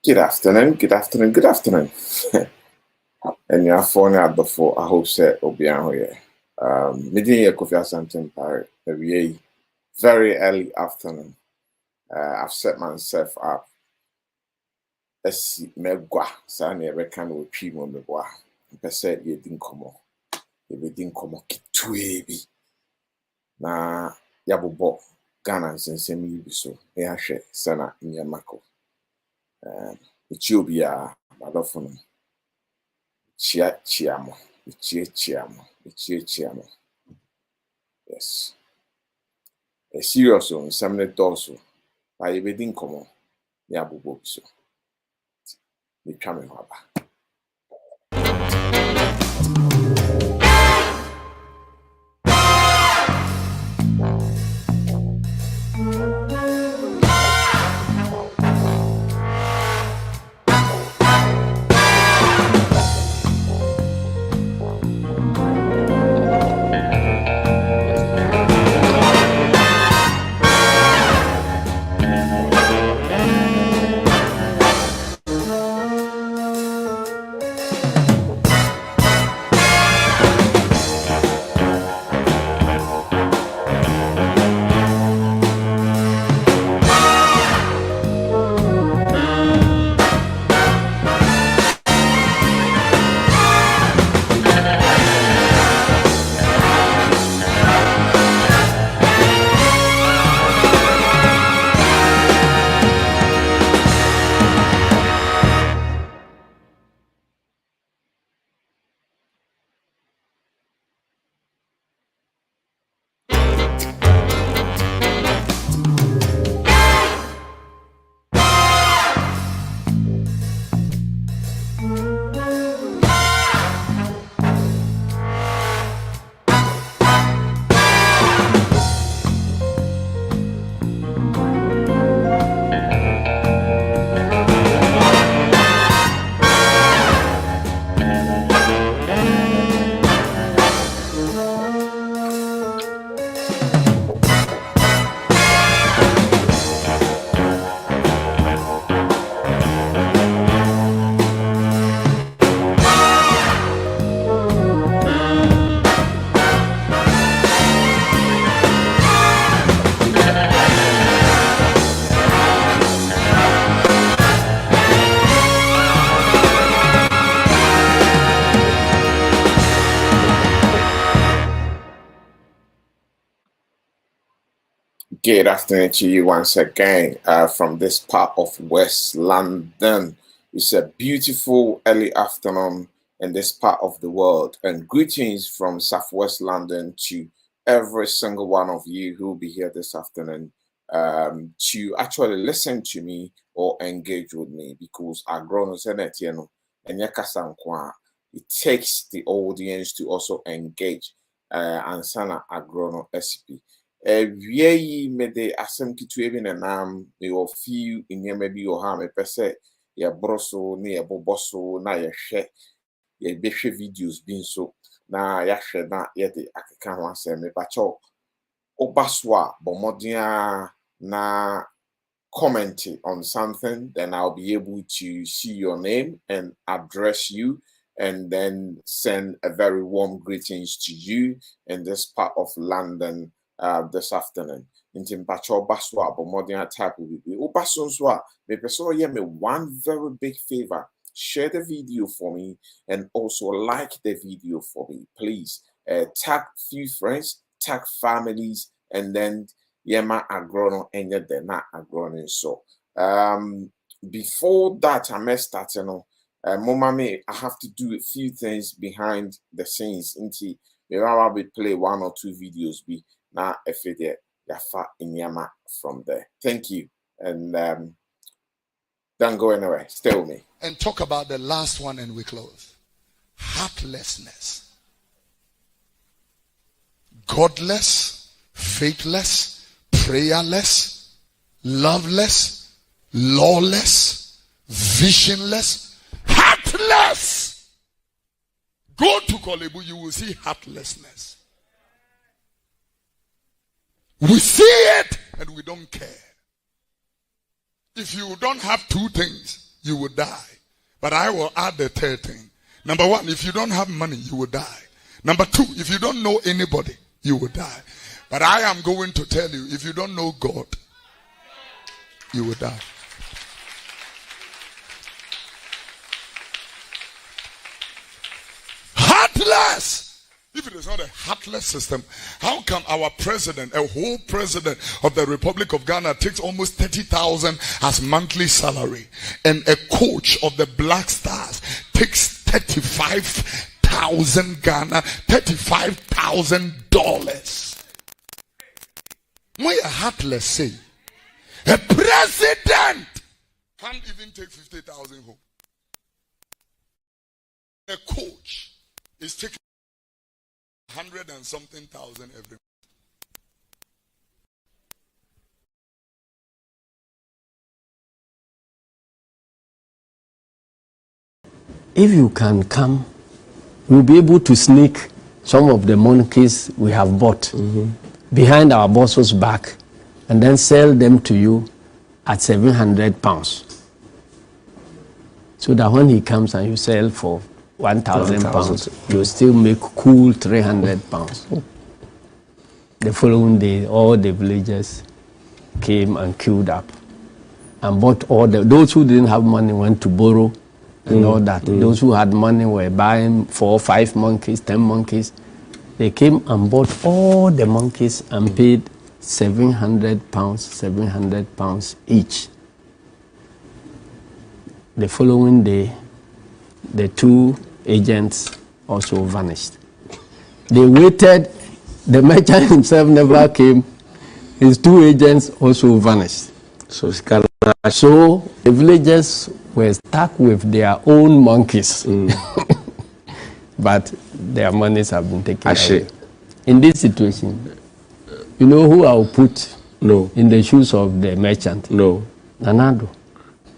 Good afternoon, good afternoon, good afternoon. And you're phone out before I hope set will be out here. Meeting your coffee something very early afternoon. I've set myself up. Let's see, megwa, Sani reckon with Pimo Megwa. Per se, you didn't come on. You didn't come on, kitwebi. Na yabubo, Ghana, since me so. Yashe, Sana, in your mako. It will be a motherphone. Chiamo. Yes. A serious one, some also. By a wedding common. Yabu so. The coming harbor. Good afternoon to you once again from this part of West London. It's a beautiful early afternoon in this part of the world, and greetings from Southwest London to every single one of you who will be here this afternoon to actually listen to me or engage with me, because I've grown and it takes the audience to also engage and sana agrono SCP. Wie mede asem kitu ebi na nam me wo few inyema bi o ha me pese ye broso ne ye boboso na ye hwe ye behwe videos bi nso na ya hwe na ye de akeka ho asem me pacho obaswa bomodia na comment on something, then I'll be able to see your name and address you and then send a very warm greetings to you in this part of London this afternoon. Inti mpacho baswa but modern type will be ubasonswa me person me one very big favor. Share the video for me and also like the video for me, please. Tag few friends, tag families, and then yema agrono and yet they're not agrono. So before that I may start, mommy, I have to do a few things behind the scenes. Inti I will play one or two videos be na efede yafa inyama from there. Thank you. And don't go anywhere. Stay with me. And talk about the last one and we close. Heartlessness. Godless, faithless, prayerless, loveless, lawless, visionless, heartless. Go to Kolebu, you will see heartlessness. We see it and we don't care. if you don't have two things, you will die. But I will add the third thing. Number one, if you don't have money, you will die. Number two, if you don't know anybody, you will die. But I am going to tell you, if you don't know God, you will die. Heartless! If it is not a heartless system, how come our president, a whole president of the Republic of Ghana, takes almost 30,000 as monthly salary, and a coach of the Black Stars takes 35,000 Ghana, $35,000? Why a heartless say? A president can't even take 50,000 home. A coach is taking 100 and something thousand every month. If you can come, we'll be able to sneak some of the monkeys we have bought behind our bosses' back and then sell them to you at £700. So that when he comes and you sell for £1,000, you still make cool £300. The following day, all the villagers came and queued up and bought all those who didn't have money went to borrow and all that. Those who had money were buying 4 or 5 monkeys, 10 monkeys. They came and bought all the monkeys and paid £700 each. The following day, the 2 agents also vanished. They waited. The merchant himself never came. His 2 agents also vanished. So the villagers were stuck with their own monkeys. But their monies have been taken away. In this situation, you know who I will put in the shoes of the merchant? Nanado.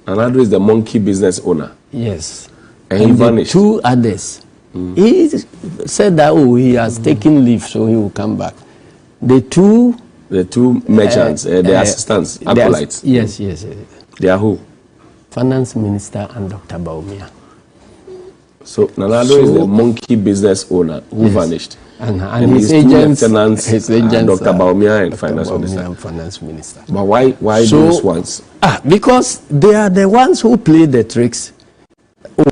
Nanado is the monkey business owner. Yes. And he vanished. 2 others. He said that he has taken leave, so he will come back. The two merchants, the assistants, acolytes. Yes. They are who? Finance Minister and Dr. Baumia. So Nanado is the monkey business owner who vanished. And his agents, Dr. Baumia and Finance Minister. But why those ones? Because they are the ones who play the tricks.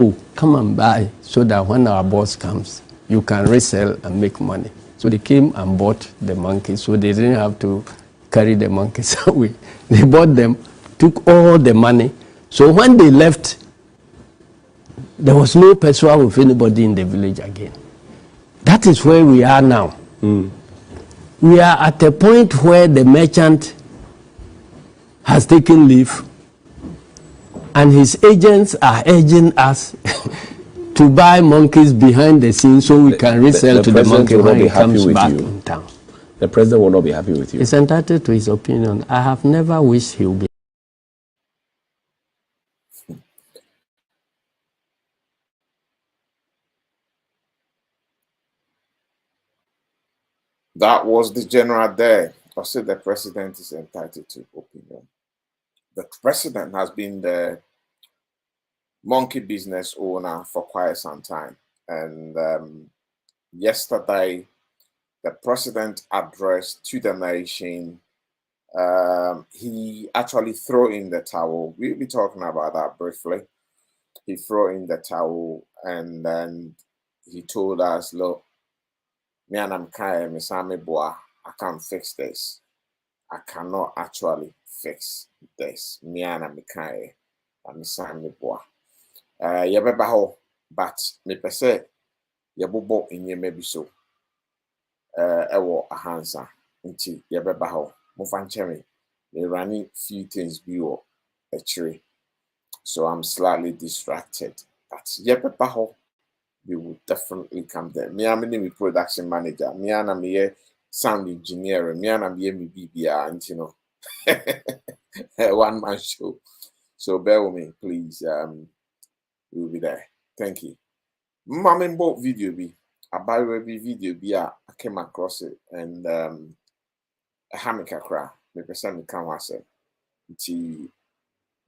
Oh, come and buy so that when our boss comes, you can resell and make money. So they came and bought the monkeys, so they didn't have to carry the monkeys away. They bought them, took all the money. So when they left, there was no pursuit with anybody in the village again. That is where we are now. We are at a point where the merchant has taken leave and his agents are urging us to buy monkeys behind the scenes so we can resell to the monkey when he comes back in town. The president will not be happy with you. He's entitled to his opinion. I have never wished he would be. That was the general there. I said the president is entitled to opinion. The president has been the monkey business owner for quite some time. And yesterday, the president addressed to the nation. He actually threw in the towel. We'll be talking about that briefly. He threw in the towel and then he told us, look, me and I can't fix this. I cannot actually fix this. Me and I'm but me per se yabobo in your maybe so. Ewo a hansa nti yebeba ho mufanchemi me running few things be or a tree. So I'm slightly distracted. But yebeba ho we will definitely come there. Me am the production manager. Me and me sound engineer. Me and me BBR, and you know, one man show. So bear with me, please. We'll be there. Thank you. Mama bought video be about every video be I came across it and a hammock cry. Me person me come myself.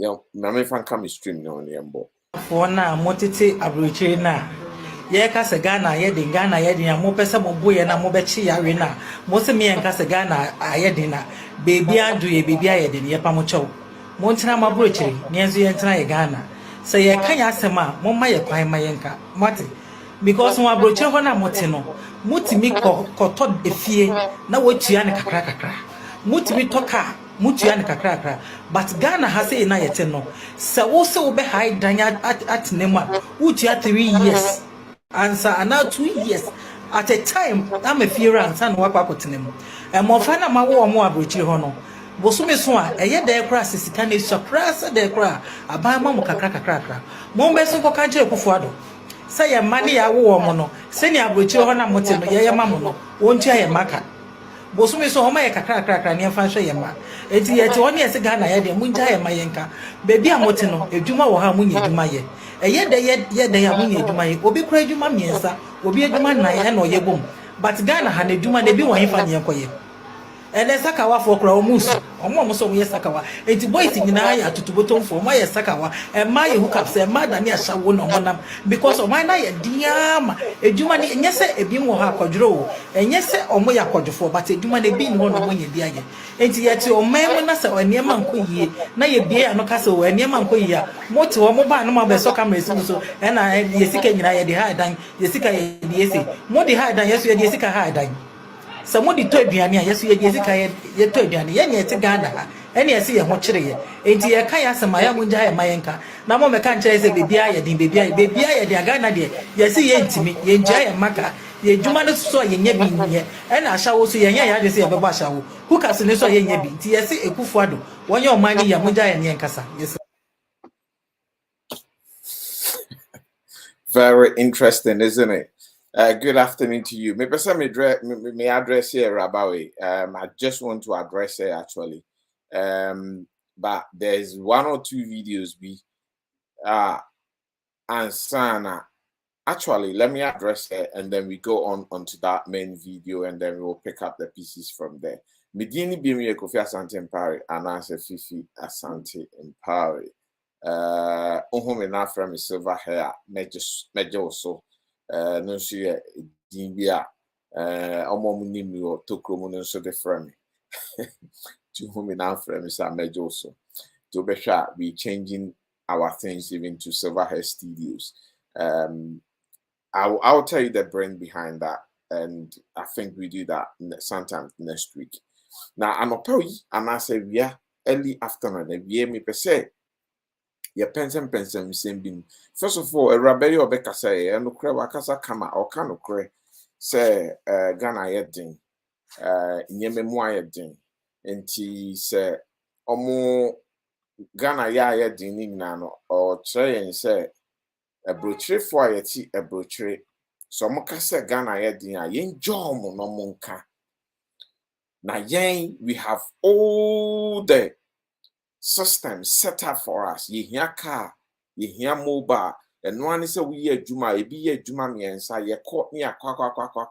Yeah, Mammy fan come stream no on the embo. For now, motiti abrochiri na. Ye ka se Ghana ye din Ghana ye din mo pese mo boye na mo be chi yare na. Mo se me en ka se Ghana aye din na. Baby adu ye baby aye din ye pa mo chew. Mo ntina ma abrochiri, ne enzo ye ntina ye Ghana. Se ye kan ya asema mo ma ye kwan ma ye nka. Mate. Because mo abrochiri ho na mote no. Mutimi koto efie na wo tua ne kakra kakra. Mutimi toka mutua ne kakra kakra. But Ghana has na yete no. Se wo se wo be high dan at nema. Utua 3 years. Answer now 2 years. At a time, I'm a fear and son work up with them. And more fun am I more abrochiri ho no. Bosumi so a eye de kra sisika ne surprise de kra. Abama mo kakra kakra kakra. Mo be so ko kanche Kufuado. Say a money ya wo mo no se ni abrochiri ho na mote no ye ma mo no wontua ye maka bosumi so ho ma ye kakra kakra ne fa hwe ye ma enti ye ti woni ye se Ghana ye de munja ye ma ye nka bebi a mote no edwuma wo ha munye edwuma ye eye de ya munye edwuma ye obi kura edwuma miensa obi edwuma nan ye na oye bom but Ghana ha na edwuma de bi wo hifa ne yekoye ene sakawa for kura omusu omo so ye sakawa enti boys nyina ya tutubotom for mo ye sakawa e ma ye hook up say ma da ne ashawo no honam because o ma na ye diama edwuma ne enye se ebi mo ha akwadworo enye se omo ya akwadwofo but edwuma ne bi ne ho no mo ye di age enti ye ti o mem na se oniema nkoyie na ye bie ano ka se o oniema nkoyie mo ti wo mo ba no ma be so camera si so e na ye sika nyina ye di ha dan ye sika ye di ese mo di ha dan ye so ye di sika ha dan Somebody told Biani, yes, you told Biani, yet Ghana, and yes, you want to ain't ye kaya some my Munja Mayanka. Now, Mamma can't say baby, I did baby, I did Ghana, yes, ye ain't to me, ye enjoy Maka, ye Jumana saw ye never here, and I shall also ye just say a babasha who can say so ye be, yes, a Kufuado, when your money, Yamunja and Yankasa, yes. Very interesting, isn't it? Good afternoon to you. Maybe some may address here, Rabbi. I just want to address it actually. But there's 1 or 2 videos and Sana. Actually, let me address it and then we go onto that main video and then we'll pick up the pieces from there. Medini Bimi Kofi Asante Mpari and answer Fifi Asante Mpari. Na from silver hair, major so. No see Dimbia, Omomunim or Tokromun so the frame. To whom in our frame is a major so. To be sure, we changing our things even to Silver Hair Studios. I'll tell you the brain behind that, and I think we do that sometime next week. Now, I'm a poet, and I say, yeah, early afternoon, and we me per se. Your pensem same being. First of all, a rabbi or Becca say, and no cray wakasa kama or cano cray say, Ghana yedding, Yememoa yedding, and he say, Omo Ghana ya yedding nano or tray and say, a brochure for a brochure. So Moka say Ghana yedding, a yen jom no monka. Na yen, we have all the system set up for us. Ye hear car, ye hear mobile, and one is a we a juma, a be a juma me and say, ye caught me a quack,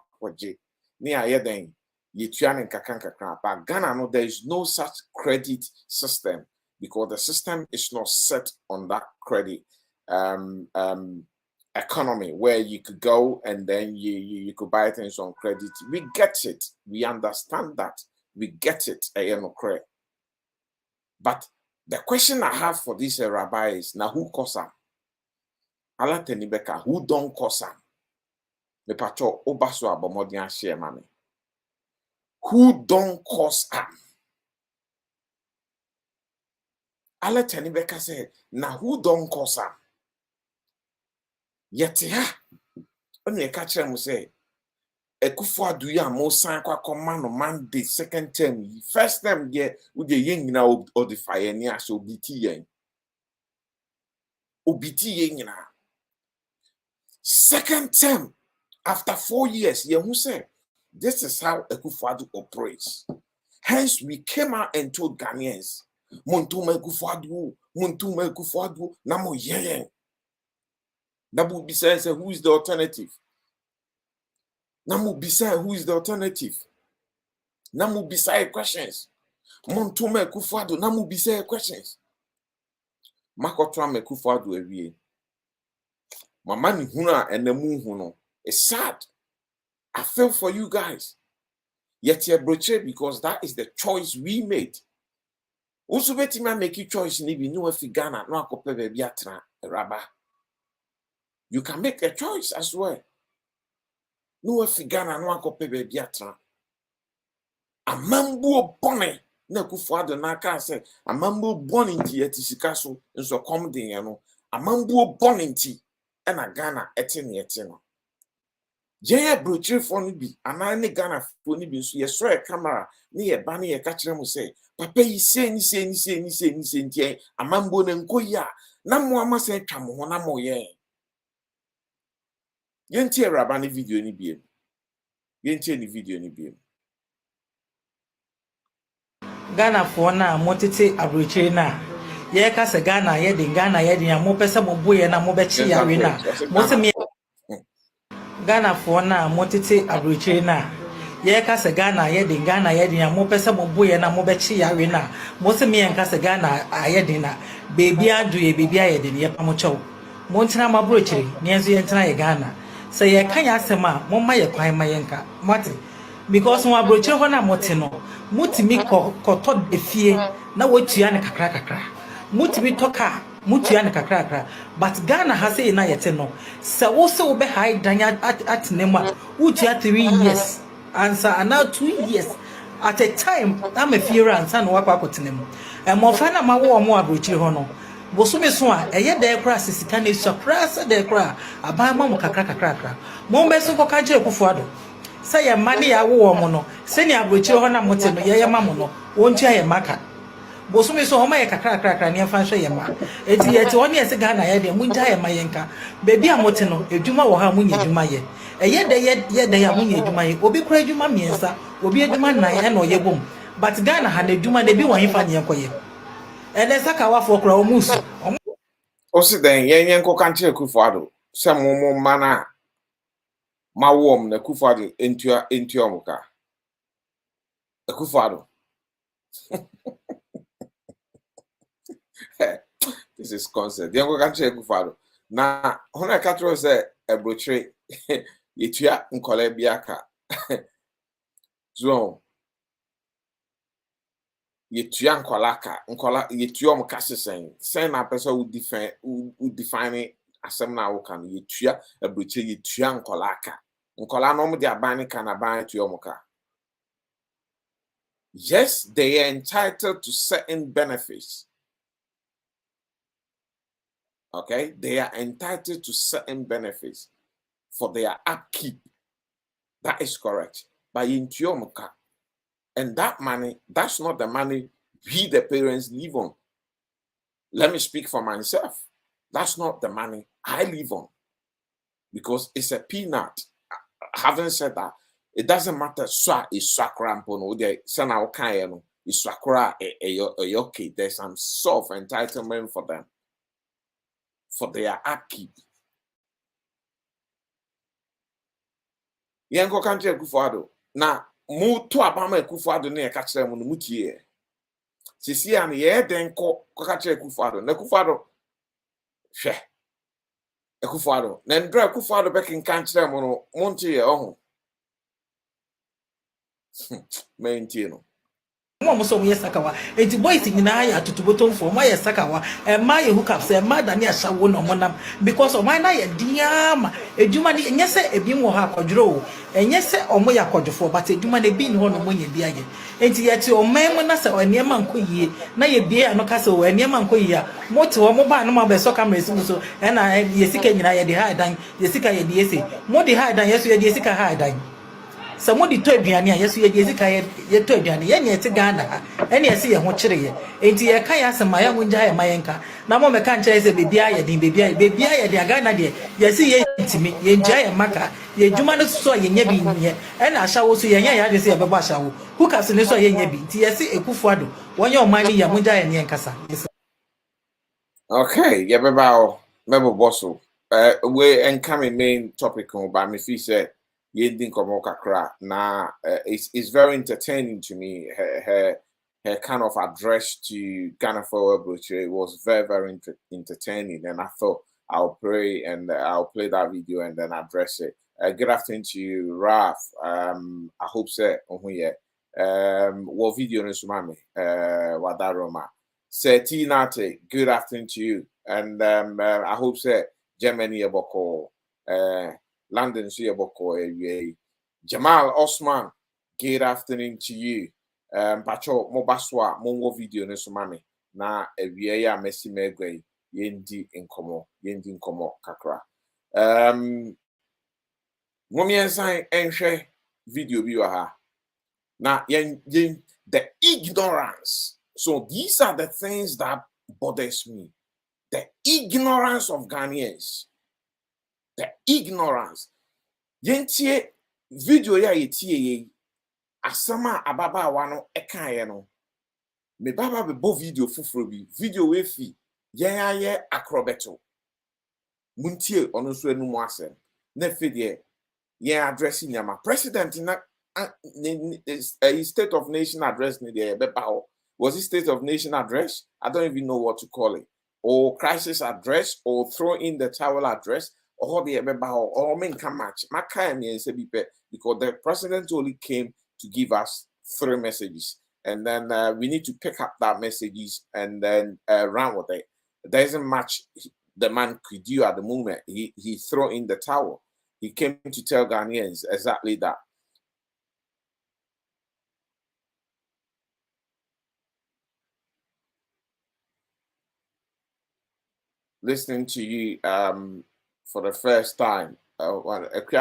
near ye then, ye trian and kakanka crap. But Ghana, no, there is no such credit system because the system is not set on that credit economy where you could go and then you could buy things on credit. We get it, we understand that, we get it, but the question I have for this rabbi is now who cause him? Allah tenibeka, who don't cause him? Me pacho obaso abomodian share mami. Who don't cause him? Allah tenibeka said, now who don't cause him? Yet ha, when you catch him say, Ekufuado ya mo san kwa command Monday second term, first term ye with the yen na or the fire near so biti yen. Obiti yen. Second term, after 4 years, who said, this is how Ekufuado operates. Hence, we came out and told Ghanaians, Montuma Ekufuado, Namo Yen. Namu Bisa said, who is the alternative? Namu Bisa, who is the alternative? Namu Bisa questions. Montuma Ekufuado, Namu Bisa questions. Makoto Akufo-Addo ewie. Mama ni huna enemu huno. It's sad. I feel for you guys. Yet you're broche because that is the choice we made. Also, beti ma make you choice ni bi no afi Ghana no akope baby atra raba. You can make a choice as well. No afi Ghana no akope baby atra. Amambu bone na Akufo-Addo na aka say amambu bone nti etisika so nso kom den ya no. Amambu bone nti e na Ghana ete ne ete no. Jaya broche for ni bi ana ne Ghana for ni bi so ye so e camera ni ye ba ni ye ka kire mu say papa yi say ni nti amambo ne nkoyi a na mo ama say twa mo ho na mo ye yenti eraba ni video ni bi yenti ni video ni bi Ghana for na motete abrochire na ye ka se Ghana ye de ya mo pese mo boye na mo be chi ya we na mo se me Ghana for na motete abrochire na ye ka se Ghana ye de ya mo pese mo boye na mo be chi ya we na mo se me en ka se Ghana aye de na baby adu ye baby aye de ye pa mo chew mo ntina ma brochire ne enzo ye ntina ye Ghana se ye kan ya asema mo ma ye kwan ma ye nka mate because mo abrochire ho na mote no mutimi koto efie na wotua ne kakra mutimi toka mutua ne kakra but Ghana has say na yete no se wo se wo be high danya at nema wotua 3 years answer and now 2 years at a time am a fear answer no wakwa kotenemu e mo fa na ma wo mo abrochire ho no bosome so a eye de kra sisika na surprise de kra aban ma mo kakra mo be so ko ka je Akufo-Addo say ya mani ya wo mo no se ni abrochire ho na mote no ye ma mo no wontua ye maka bosome so ho ma ye kakra ne fa hwe ye ma eti ye ti woni ye se Ghana ye de munja ye ma ye nka bebi a mote no edwuma wo ha munye edwuma ye eye de ya munye edwuma ye obi kura edwuma miensa obi edwuma nan ye na oye bom but Ghana ha na edwuma de bi wo hifa ne yenkoye ele saka wa fo kura o musu o si den yen ko kan che Akufo-Addo se mo mana ma wom na Akufo-Addo entua muka Akufo-Addo this is concept yen ko kan che Akufo-Addo na hona katro se ebrochire yetua nkola biaka zo yetua nkola yetua mo kasesen sen na person who define asem na wo kan yetua ebrochire yetua nkola no mo de abani kan aban to yomoka. Yes, they are entitled to certain benefits. Okay, they are entitled to certain benefits for their upkeep. That is correct. But in Tiomoka, and that money, that's not the money we the parents live on. Let me speak for myself. That's not the money I live on because it's a peanut. Having said that, it doesn't matter. Swa is swakrampo no de sana okaya no is swakra okay. There's some self entitlement for them for their upkeep. Yango country Akufo-Addo na mu to abama Akufo-Addo na ka kire mu no mutie. Sisi an ye den ko ka kire Akufo-Addo na Akufo-Addo hwe Akufo-Addo na ndra Akufo-Addo be kin kan kire mu no montie ohun maintain mo so mo sakawa enti boys nyina ya tutubotom for mo sakawa e ma ye hook up say ma da ne ashawo no monam because o man na ye diama edwuma ni enye se ebi mo ha akodworo enye se o mo ya akodwofo but edwuma na bi ni ho no mo nya bi age enti ye ti o man mo na se o ne ma nkoyie na ye bie ano ka se o ne ma nkoyie a mo te o mo ba no ma be so camera si so e na ye sika nyina ye de ha dan ye sika ye de ese mo de ha dan ye so ye de sika ha dan somebody to aduane a yeso ye sika ye to aduane ye ne ete Ghana ha ene ese ye ho kire ye enti ye kan ya asema ya munja ye mayenka na mo me kan kire se bebia ye din bebia ye de Ghana de ye se ye ntimi ye nja ye maka ye dwuma no so ye nya bi nye ene ahyawo so ye nya ya de se ye bebo ahyawo hukas ne so ye nya bi nti ye se Akufo-Addo wonye omani ya munja ye ne nkasa. Okay, yeah beba mebo bosso we encourage main topic on ba me fi say ye din komo kakra na it's very entertaining to me her her kind of address to Ghana Forward Brochure was very, very entertaining. And I thought I'll pray and I'll play that video and then address it. Good afternoon to you, Raf. I hope so. What video is mami? Wadaroma. Setinate. Good afternoon to you. And I hope so. Germany aboko. London si aboko. Jamal Osman. Good afternoon to you. Pacho mobaswa mongo video ne sumami na ewie ya Messi Megwe yendi inkomo kakra. Momien enhwe video bi wa ha. Na yen the ignorance. So these are the things that bothers me. The ignorance of Ghanaians. The ignorance. Yentie video ya yetie asama ababa wano ekaye no me baba be bo video fufuro bi video we fi ye acrobato muntie ono so enu mu asem na fe de ye address nyama president na state of nation address ni de beba was it state of nation address? I don't even know what to call it, or crisis address, or throw in the towel address, or the beba or men can match maka me say because the president only came to give us 3 messages, and then we need to pick up that messages and then run with it. It doesn't match the man could do at the moment. He threw in the towel. He came to tell Ghanaians exactly that. Listening to you for the first time. Okay,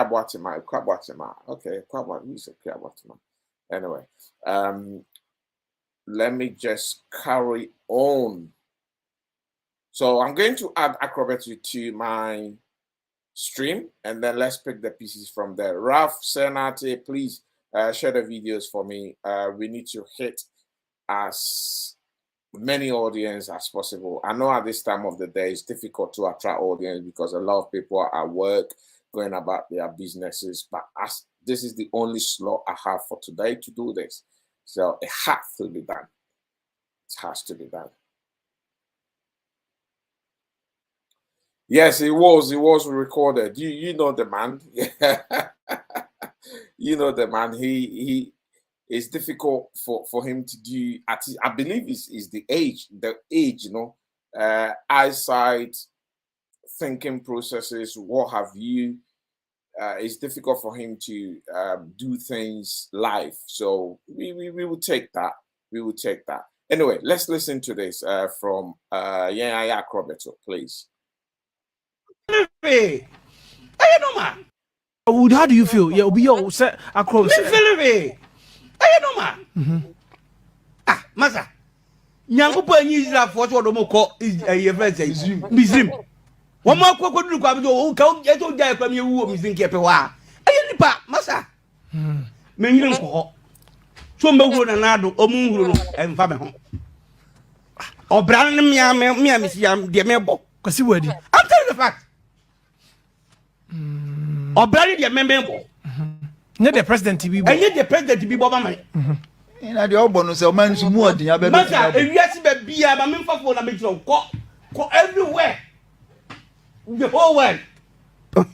anyway, let me just carry on. So I'm going to add Acrobat to my stream, and then let's pick the pieces from there. Ralph Senate, please share the videos for me. We need to hit as many audience as possible. I know at this time of the day it's difficult to attract audience because a lot of people are at work, going about their businesses, but as this is the only slot I have for today to do this, so it has to be done. It has to be done. Yes, it was recorded. You know the man. You know the man. He it's difficult for him to do. I believe is the age, you know, eyesight, thinking processes, what have you. It's difficult for him to do things live. So we will take that. We will take that. Anyway, let's listen to this from Yaya Crobeto, please. Hey, no man. How do you feel? Yeah, be your set across. Hey, no man. Ah, masa. Nyango po enyi Israel for what do call is a friend Muslim. One more ko do kwa do o ka e to jai kwa mi wu o Muslim ke pe wa. Aye nipa masa. Me nyire nko. So mbeguro na nado o mu huro no emfa me ho. Obran ne mia misi am de me bo. Kwasi wadi. I'm telling the fact. Obran de me bo. Nye the president be bo. Nye the president be bo ba man. Ina de obo no se o man su mu odin abebe. Masa ewiase be bia ba me mfa fo na me tro ko everywhere. The whole world.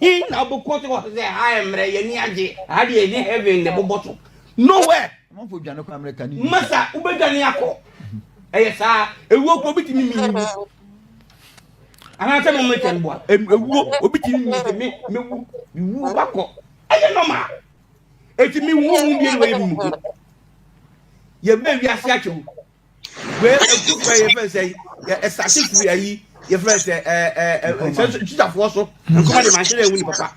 He now because say I am re ye ni age. I dey in heaven the bottle. Nowhere. Mo fo dwane ko America ni. Masa ubedwane akọ. Sa ewu ko bitimi mi. Ana tell me tell boy. Ewu obitimi mi mewu. Wu bakọ. Normal. Eti mi wu bi we mu. Ye be wi ase acho. We eku kwa ye fe say e certificate ayi ye fe say tita fo so. Nko de man shele ewu ni papa.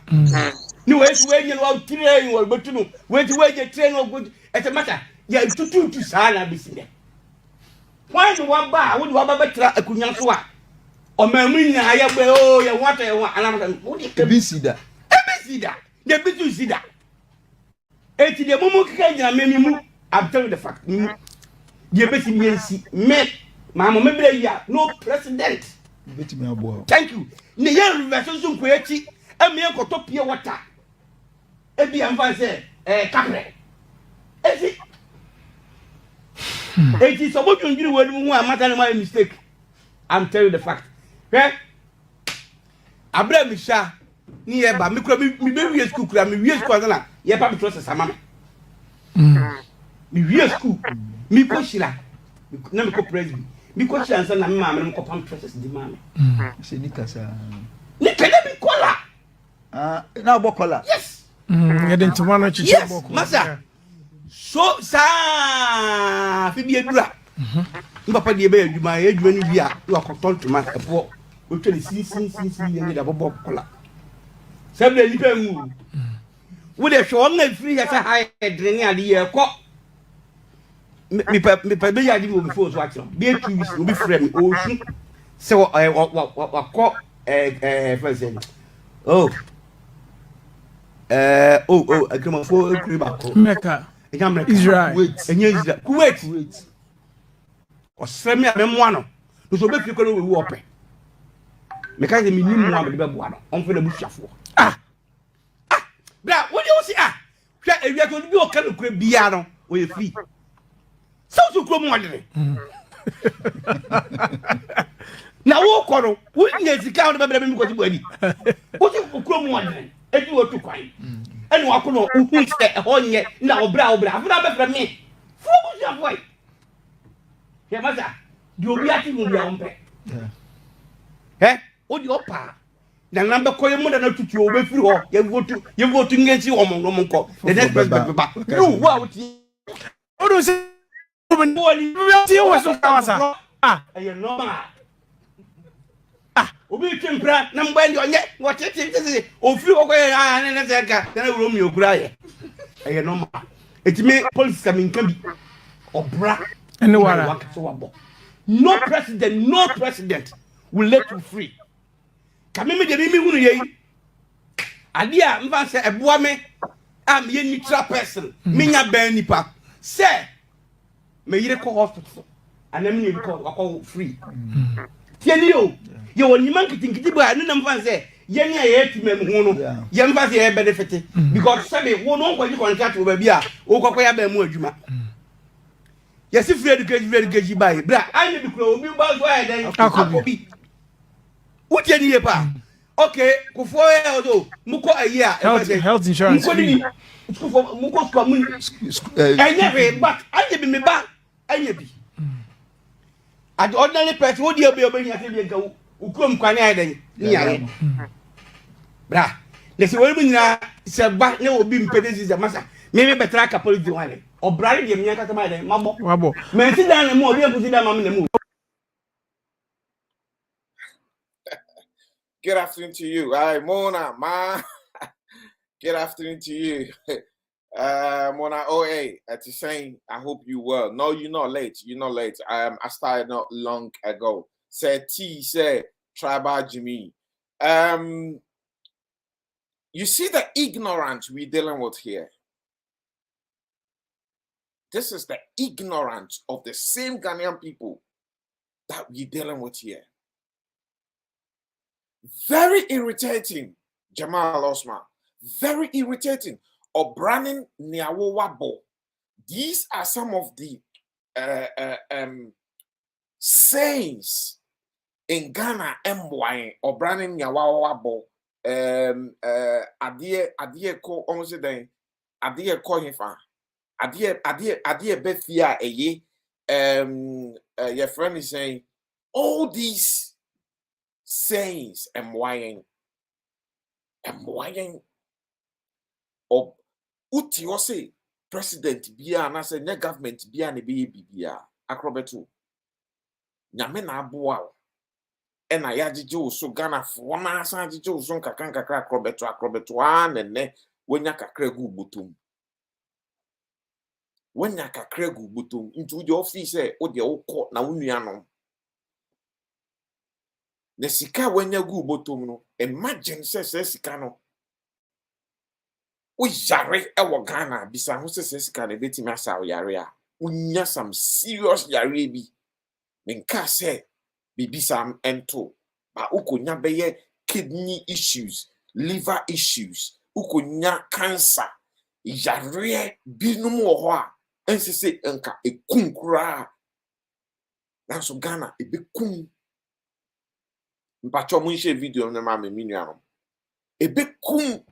Ni we ti we yen wa train wo betunu. We ti we je train wo good. Et matter ya tutu sana bisinde. Why do one bar? Would one better a kunyanswa? Or Mamina, I have oh, you want another bisida. Ebisida, the bitu sida. Eti the mumu kanya memu. I'm telling the fact. The besi me, Mamma, maybe ya no president. Thank you. The young version creati, and me uncle topia water. Ebi am say, capre. It is about to do when you are making my mistake. I'm telling you the fact. Okay? Abraham Misha, near by me, baby school, me school, na ye papi trust sama me school, me ko shila, na me ko president, me ko shila na me mama me ko pam trust di mama. Se ni kasa. Ni kele bi kola. Na bo kola. Yes. Yedin tomano chiche Yes, boko. masa. So sa fi bi edura. Papa di ebe adwuma ni bia wa koton tomato efo. O twere sin ye da bobo kola. Sebe ni pe mu. Wo de hwe on na free ya sa ha edrene ade ye ko. Me pa be ya di mo before so acho. Be 2 weeks no be frame o su. Se wa ko first. Oh. Agrima for Agrima. Mecca. Israel. Kuwait. Osremi amemwa no. No so be fi ko no we ope. Me ka se mi nim mo am de be boa no. On fe na busuafo. Bra, what do you see? Hwe ewia to bi o ka no kura bia no. O ye free. So kuro mo ade. Na wo ko no, wo nya sika wo be be mi ko ti bo ani. Wo ti kuro mo ade. Edi wo tu kwan. Eni wa ko no hu se ho nye na obra afuna be fra me. Fu busuafo ai. Ye maza, di obi ati mu bia ompe. O di opa. Na namba ko ye mu da na tutu o be firi ho. Ye votu ngezi o mo nko. The next president ba. You wa uti. O do se o ben boli. Ti o so kawasa. Aye normal. Obi twempra na mba ndi onye wo tete o firi ho ko ye na se ka na wuro mi okura ye. Aye normal. Etime police kamin kan bi. Obra. Anywhere. No president will let you free. Kamimi de mi hunu ye. Ade a mfa se eboa me am ye neutral person. Me nya ban nipa. Say me yire ko hospital. Ana me ni ko free. Tieni yo. Ye woni man kitikiti ba anu na mfa se ye ni aye tu mem hu no. Ye mfa se ye benefit because sabe wo no ko ji contract wo ba bia wo kokko ya ba mu adwuma. Yes, if education by bra, I need to grow me about why then Akobi. What you need pa? Okay, go for although Muko a year health insurance. Muko I never but I be me back. I never be. At ordinary person, what you be obeying at the go, Ukum Kwana then. Bra, let's say, well, say back no be impedance is a massa. Maybe better a couple of one. Or Brian, you can't come out. Mambo. Men sit down and more. We have to sit down, mamma, and move. Good afternoon to you. Hi, Mona, ma. Good afternoon to you. Mona OA, at saying, I hope you well. No, you're not late. You're not late. I started not long ago. Said T, said Tribal Jimmy. You see the ignorance we're dealing with here. This is the ignorance of the same Ghanaian people that we're dealing with here. Very irritating, Jamal Osman. Very irritating. Obranin Niawowabo. These are some of the sayings in Ghana. Obranin Niawowabo. Adie ko onse den. Adie ko hifa. Adie befia eye. Your friend is saying all these sayings mwayen of uti ose president bia na say ne government bia ne be bibia akrobeto nyame na aboa e na yajeje so Ghana fo na asan jeje so kakra akrobeto ne wonya kakra gu butum wonya kakra gu butum into the office e o de wo na wonua no the sika wenya gu botom no imagine say sika no o yare e wo Ghana bisa ho say sika na betimi asa o yare a unya some serious yare bi nka say bibi sam ento ba ukonya beye kidney issues, liver issues, ukonya cancer yare binum wo ho a NCC enka ekum kura. Now so Ghana ebekum. Mpacho mun share video na ma me minuanom. Ebekum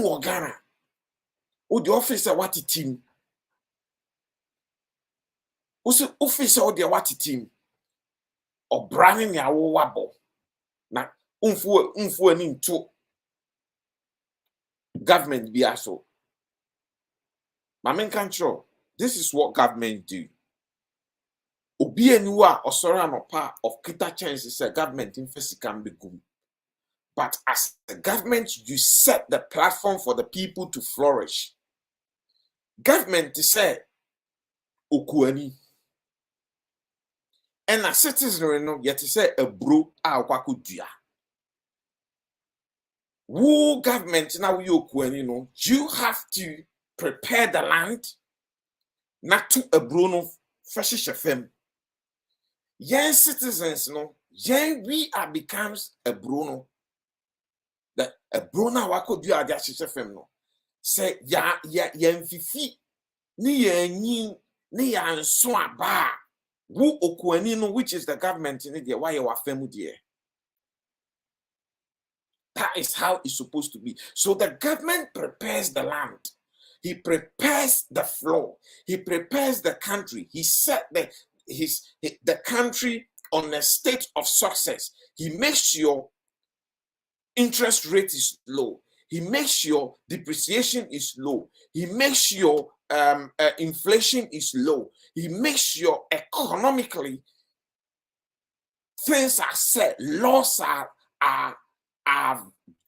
wo Ghana. O the officer what team. Uso officer o the what team. O branding ya wo wabo. Na umfu ani nto government be aso. Mamen control. This is what government do. Obi eniwa osora no part of kita chances say government in can be good. But as the government, you set the platform for the people to flourish. Government say okuani. And a citizen no yet say a bro a wakudua. Who government now you okuani no, you have to prepare the land not to a bruno fresh FM. Young citizens no, young we are becomes a bruno. That a bruno wako do a dash FM no. Say ya mfifi ni yin ni ya nso aba. Wu okuani no, which is the government in the why you are family. That is how it's supposed to be. So the government prepares the land. He prepares the floor. He prepares the country. He set the country on a state of success. He makes sure interest rate is low. He makes sure depreciation is low. He makes sure inflation is low. He makes sure economically things are set, laws are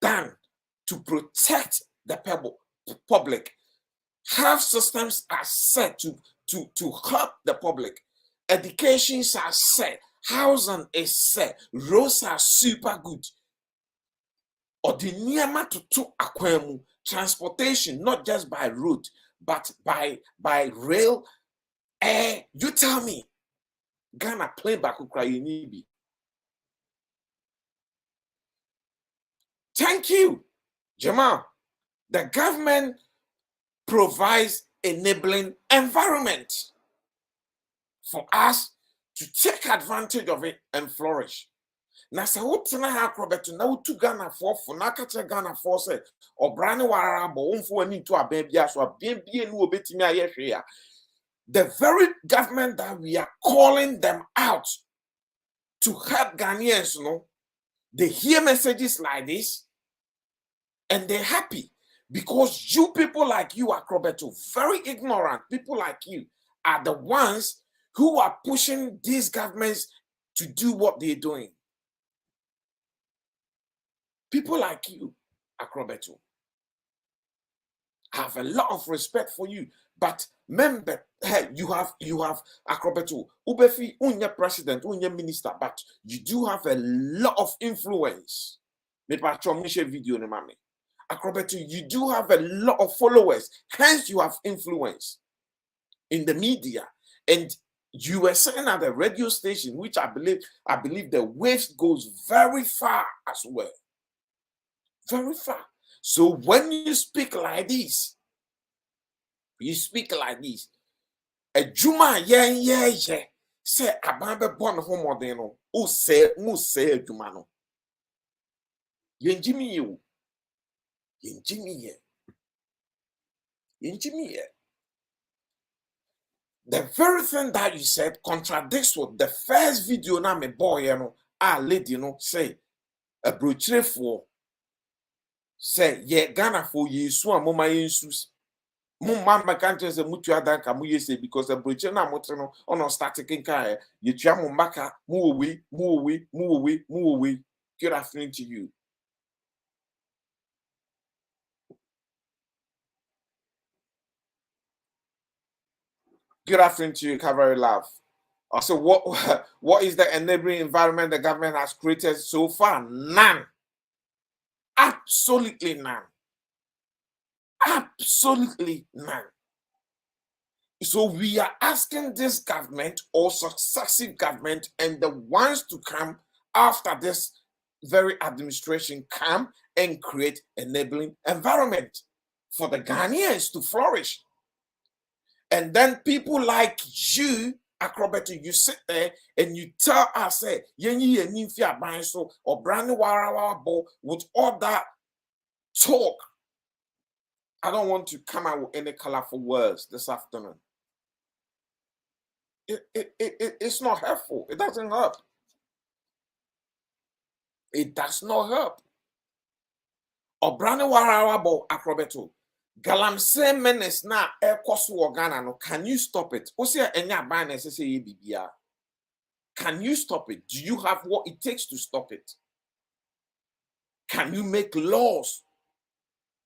done to protect the public. Health systems are set to help the public. Educations are set. Housing is set. Roads are super good. Or the niyama to akwemu transportation, not just by road, but by rail, air. You tell me, Ghana play back Ukrainian. Thank you, Jamal. The government provides enabling environment for us to take advantage of it and flourish. Na sa wotina ha krobeto na wotu Ghana for na kache Ghana for say obrane warara bo wonfo ani to aban bia so aban bia nu obetimi aye hwe ya. The very government that we are calling them out to help Ghanaians, they hear messages like this and they're happy because you people like you are Roberto, very ignorant people like you are the ones who are pushing these governments to do what they're doing. People like you, Akrobeto, have a lot of respect for you, but remember, hey, you have Akrobeto, Ubefi, unye president, unye minister, but you do have a lot of influence. Me patron mishe video ne mami. Akrobeto, you do have a lot of followers, hence you have influence in the media, and you were saying at the radio station, which I believe the waves goes very far as well. Very far. So when you speak like this, a Juma say abambe born homodeno, who say Jumano. Yenjimi you. The very thing that you said contradicts what the first video na me boy, lady, say a brochure for. Say, Ghana for ye so mama yensus. Mumma country is a mutua than Kamuye say because the bridge na motono on static in car. You travel maka, move away. Good afternoon to you. Good afternoon to you, Cavalry Love. Also, what is the enabling environment the government has created so far? None. Absolutely none. Absolutely none. So we are asking this government or successive government and the ones to come after this very administration come and create enabling environment for the Ghanaians to flourish. And then people like you, Acrobato, you sit there and you tell us, say, so or brand with all that talk. I don't want to come out with any colorful words this afternoon. It's not helpful. It doesn't help. It does not help. Obrane warawabo Acrobato. Galamsey menace na ekoso Ghana no. Can you stop it? Can you stop it? Do you have what it takes to stop it? Can you make laws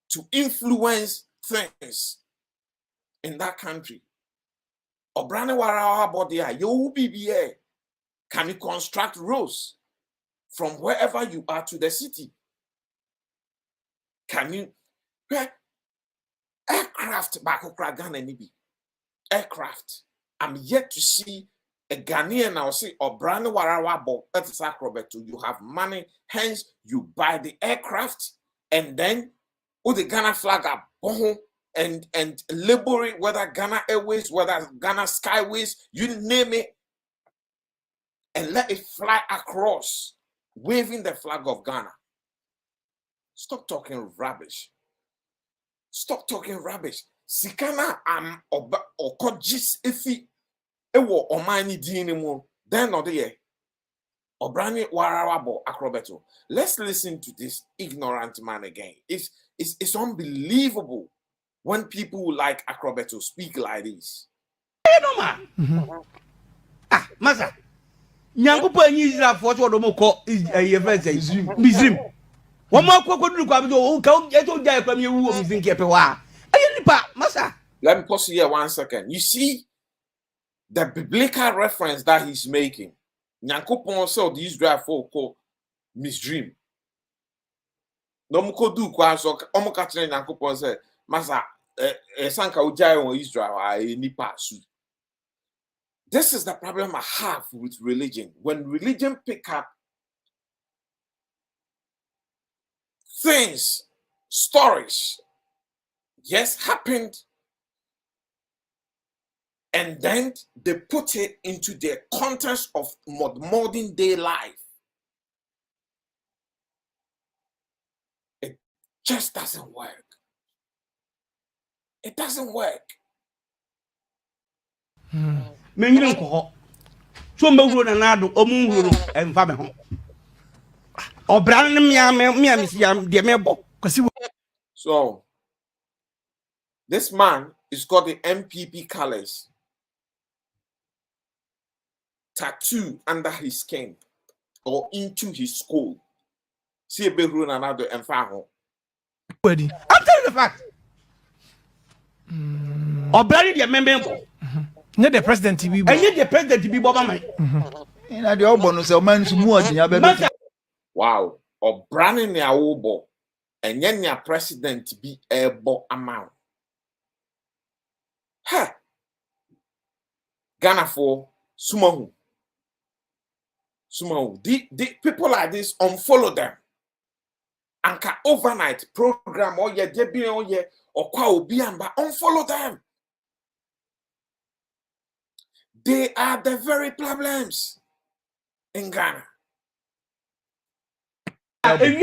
to influence things in that country? Obrane warawabo dia you BBA. Can you construct roads from wherever you are to the city? Can you aircraft Ghana nibi? Aircraft. I'm yet to see a Ghanaian now say Obrane warawabo at Acrobato. You have money, hence you buy the aircraft and then with the Ghana flag up and label it, whether Ghana Airways, whether Ghana Skyways, you name it, and let it fly across, waving the flag of Ghana. Stop talking rubbish. Stop talking rubbish. Sikana am okojis ifi ewo omani dinimo. Then or the Obrane warawabo Acrobato. Let's listen to this ignorant man again. It's unbelievable when people like Acrobato speak like this. Ah, Masa. Nyangupo enyi Israel for what do mo call Mizrim. One more Let me pause here 1 second. You see the biblical reference that he's making. Nyankopon said the Israel folk called Misdream. No muko do kwa so omo ka kire Nyankopon say masa sanka ujai on Israel nipa su. This is the problem I have with religion. When religion pick up things, stories, yes, happened, and then they put it into the context of modern day life. It just doesn't work. It doesn't work. So, this man is got the MPP colors tattoo under his skin or into his skull. See a big rule another and far. I'm telling you the fact. Obrane the member. Not the president to be. And yet the president to be Bobama. And the Obono say man to more than Wow. Obrane ne awobo. And yen ya president be ebo amount. Ha! Ghana for Sumahu. The people like this unfollow them. Anka overnight program or ye debi or ye or kwa obiamba unfollow them. They are the very problems in Ghana. Everywhere.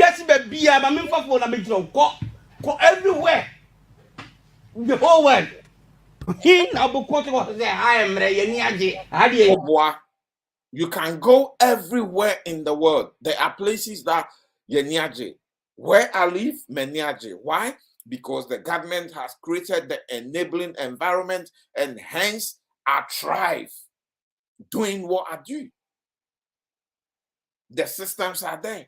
The whole world. You can go everywhere in the world. There are places that Yenyaje. Where I live, Menyaje. Why? Because the government has created the enabling environment and hence I thrive doing what I do. The systems are there.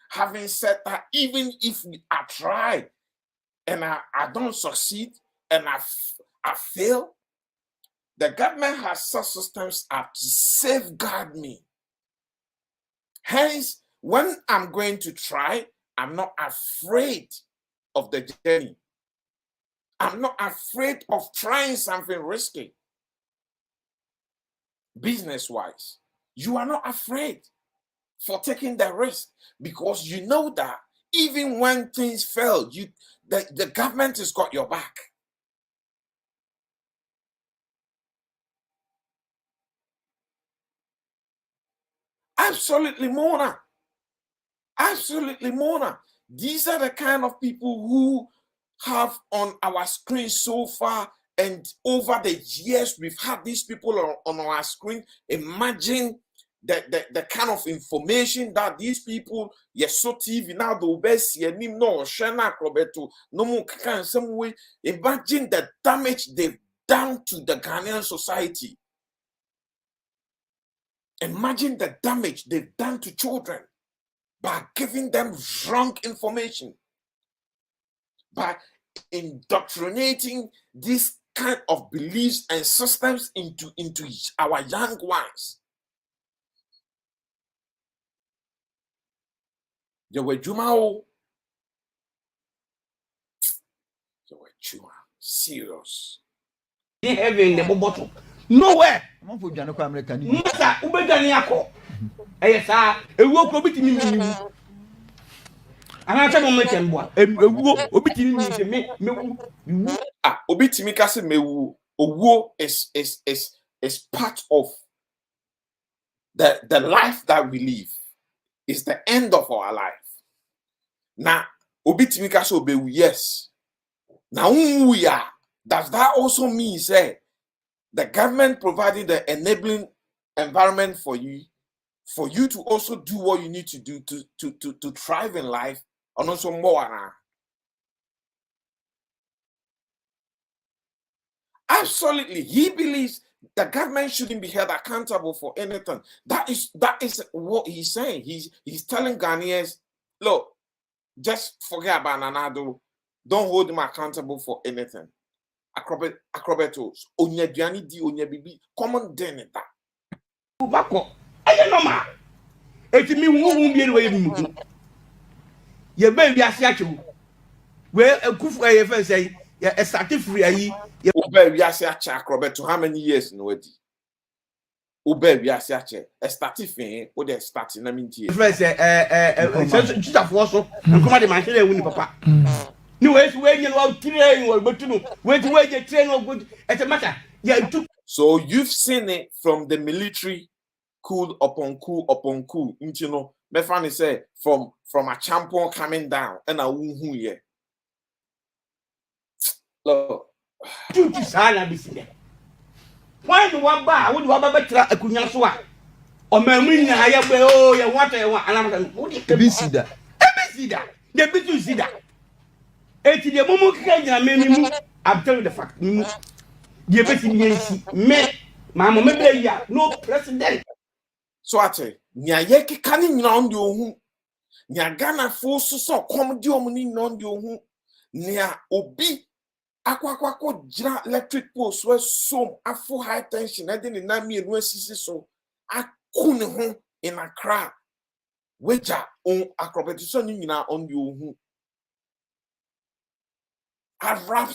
Having said that, even if I try and I don't succeed and I fail, the government has such systems to safeguard me. Hence, when I'm going to try, I'm not afraid of the journey. I'm not afraid of trying something risky. Business-wise, you are not afraid for taking the risk because you know that Even when things fail, the government has got your back. Absolutely, Mona. Absolutely, Mona. These are the kind of people who have on our screen so far, and over the years we've had these people on our screen. Imagine the kind of information that these people, yes, so TV now the best no shana Roberto no more can some way. Imagine the damage they've done to the Ghanaian society. Imagine the damage they've done to children by giving them wrong information, by indoctrinating this kind of beliefs and systems into our young ones. They were Jumao. They were Juma. Serious. In heaven, the bottle. Nowhere. I'm for Jano American. Masa, Ubedaniako. Yes, sir. A walk over to me. And I tell you, make boy. Obitimi kase mewu. Owo is part of the life that we live. It's the end of our life. Now, Obitimi kase obewu, yes. Now, we are. Does that also mean, say, the government providing the enabling environment for you to also do what you need to do to thrive in life, and also more? Absolutely, he believes the government shouldn't be held accountable for anything. That is what he's saying. He's telling Ghanaians, look, just forget about Nanado. Don't hold him accountable for anything. Acrobatos, Onyebiani di Onyebibi, common den in that. Bako, I know ma. It's me who won't be away. Your baby, I see you. Well, a good way if say, yeah, a started free. Ube Yasiache Acrobato, how many years in Wedi? Ube Yasiache, a started thing, or they're starting, I mean, first, just a force, and come at the machine with papa. No, it's when you are train or but to know where you train or good as a matter. Yeah, so you've seen it from the military, cool upon cool, you know. Mefani say from a champion coming down and a woohoo yeah. Look, you desire be seen. Why do one bar? Would you have a better a kunyaswa? Or Mamina, I have oh, you want and I'm Be see that. see that. The bit you see that. Eti the moment can you I'm telling you the fact. You bet me, Mamma, maybe no president. so I tell Nyayeki canning on you, Nyagana forces so comedy on you, Nya Obi Aquaquaco Jira electric post was so a full high tension. I didn't know me and West so I couldn't in a crowd. Which are on acrobatism on you. Arab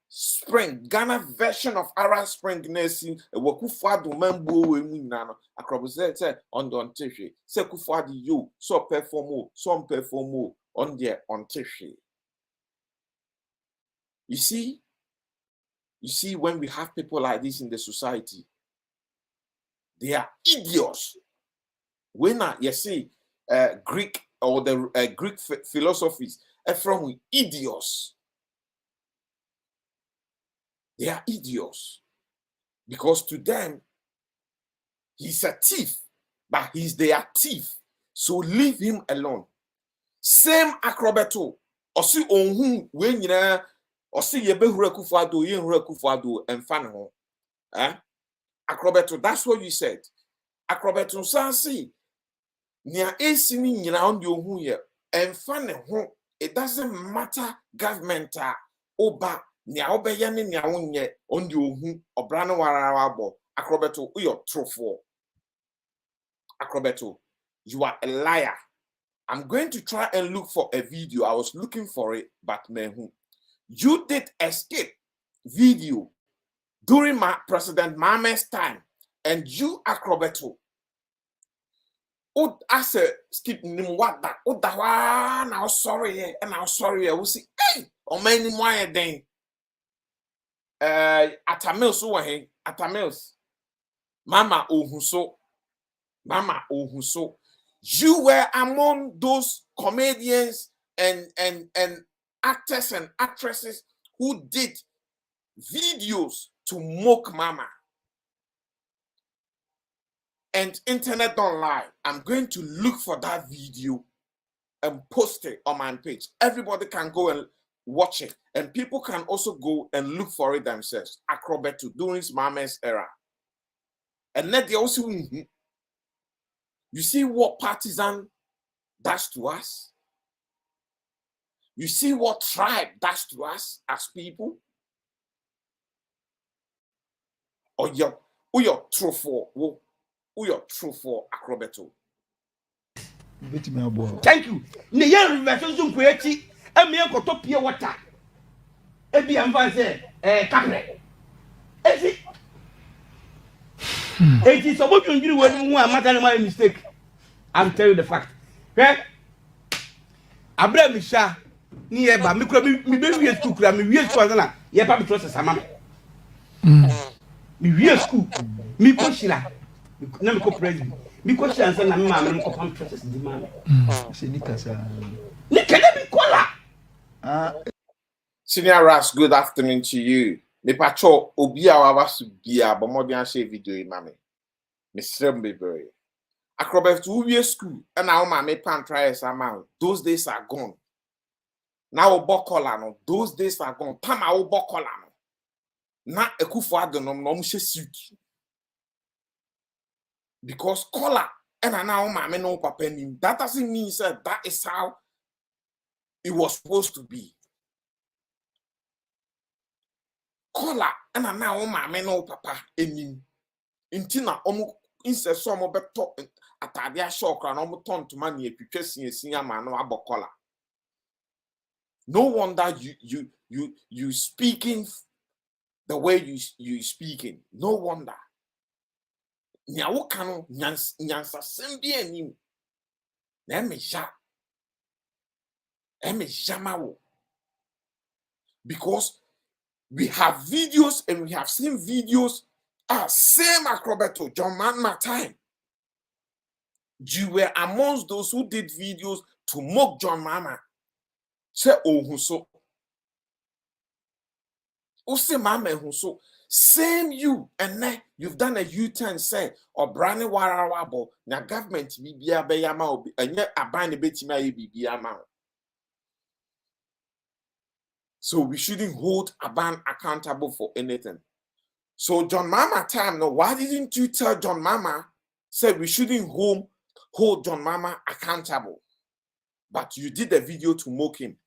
Spring, Ghana version of Arab Spring nursing, a Wakufadu Mambo Nano, acrobatic on the Ontishi, Sekufadi you, so perform more, some perform more on their Ontishi. You see, when we have people like this in the society, they are idiots. When you see Greek or the Greek philosophies are from idiots. They are idiots because to them he's a thief, but he's their thief. So leave him alone. Same acrobato. Or see on whom when you know. Or see ye behura kufado, ye hura kufado, and fan ho. Acrobato, that's what you said. Acrobato sansi. Nia esini around your who ye, and fan ho. It doesn't matter government oba, nia obeyani nia unye, on your who, or brano warabo. Acrobato, you're true. Acrobato, you are a liar. I'm going to try and look for a video. I was looking for it, but mehu. You did escape video during my President Mahamat's time, and you Acrobato. Oh, I said, skip nim what that. Oh, that one. Now sorry, and now sorry. I will see. Hey, or many more then. Atamils who were here. Atamils. Mama Ohuso. Mama Ohuso. You were among those comedians and actors and actresses who did videos to mock Mama. And internet don't lie. I'm going to look for that video and post it on my page. Everybody can go and watch it. And people can also go and look for it themselves. Acrobato during Mama's era. And then they also, you see what partisan does to us? You see what tribe does to us as people? Or you're true for who you're true for Acrobato. Thank you. Ne yen reverse zoom kwechi e me enkoto pie water. E bi am fan say kapre. Ezi. Eti so bo twindiri wani mu amata na my mistake. I'm telling you the fact. Okay? Abra mi sha ni e ba mi kura mi be wie school kura mi wie school na ye pa mi process ama me. Mi wie school mi ko shira na mi ko president mi ko shira na mi ma mi ko pam process di ma me. Se ni kasa. Ni kene bi kola. Senior Ras, good afternoon to you. Me pacho obi a wa su bia bo mo dia share video yi ma me. Me srem be very. Acrobato we school and now my me pan try some. Those days are gone. Now bokola no. Those days are gone. Pama o bokola no. Na Akufo Addo no mo suit. Because collar and now my me no papa nim. That doesn't mean sir that is how it was supposed to be. Collar and now my me no papa enim. Intina omo inse so mo beto atade a shock na omo ton to man e twetwa sin ma no abokola. No wonder you speaking the way you speaking. No wonder. Nya wo kanu nyansa sembi anim. Na me jama wo. Because we have videos and we have seen videos. Same Acrobato, John Mama time. You were amongst those who did videos to mock John Mama. Say Ohuso. Ose Mama Ohuso. Same you, and then you've done a U-turn, say, or Brani Warawabo, na government bibia beyama, and yet a bani betima bibia. So we shouldn't hold a ban accountable for anything. So John Mama time, no, why didn't you tell John Mama, say we shouldn't hold John Mama accountable? But you did a video to mock him.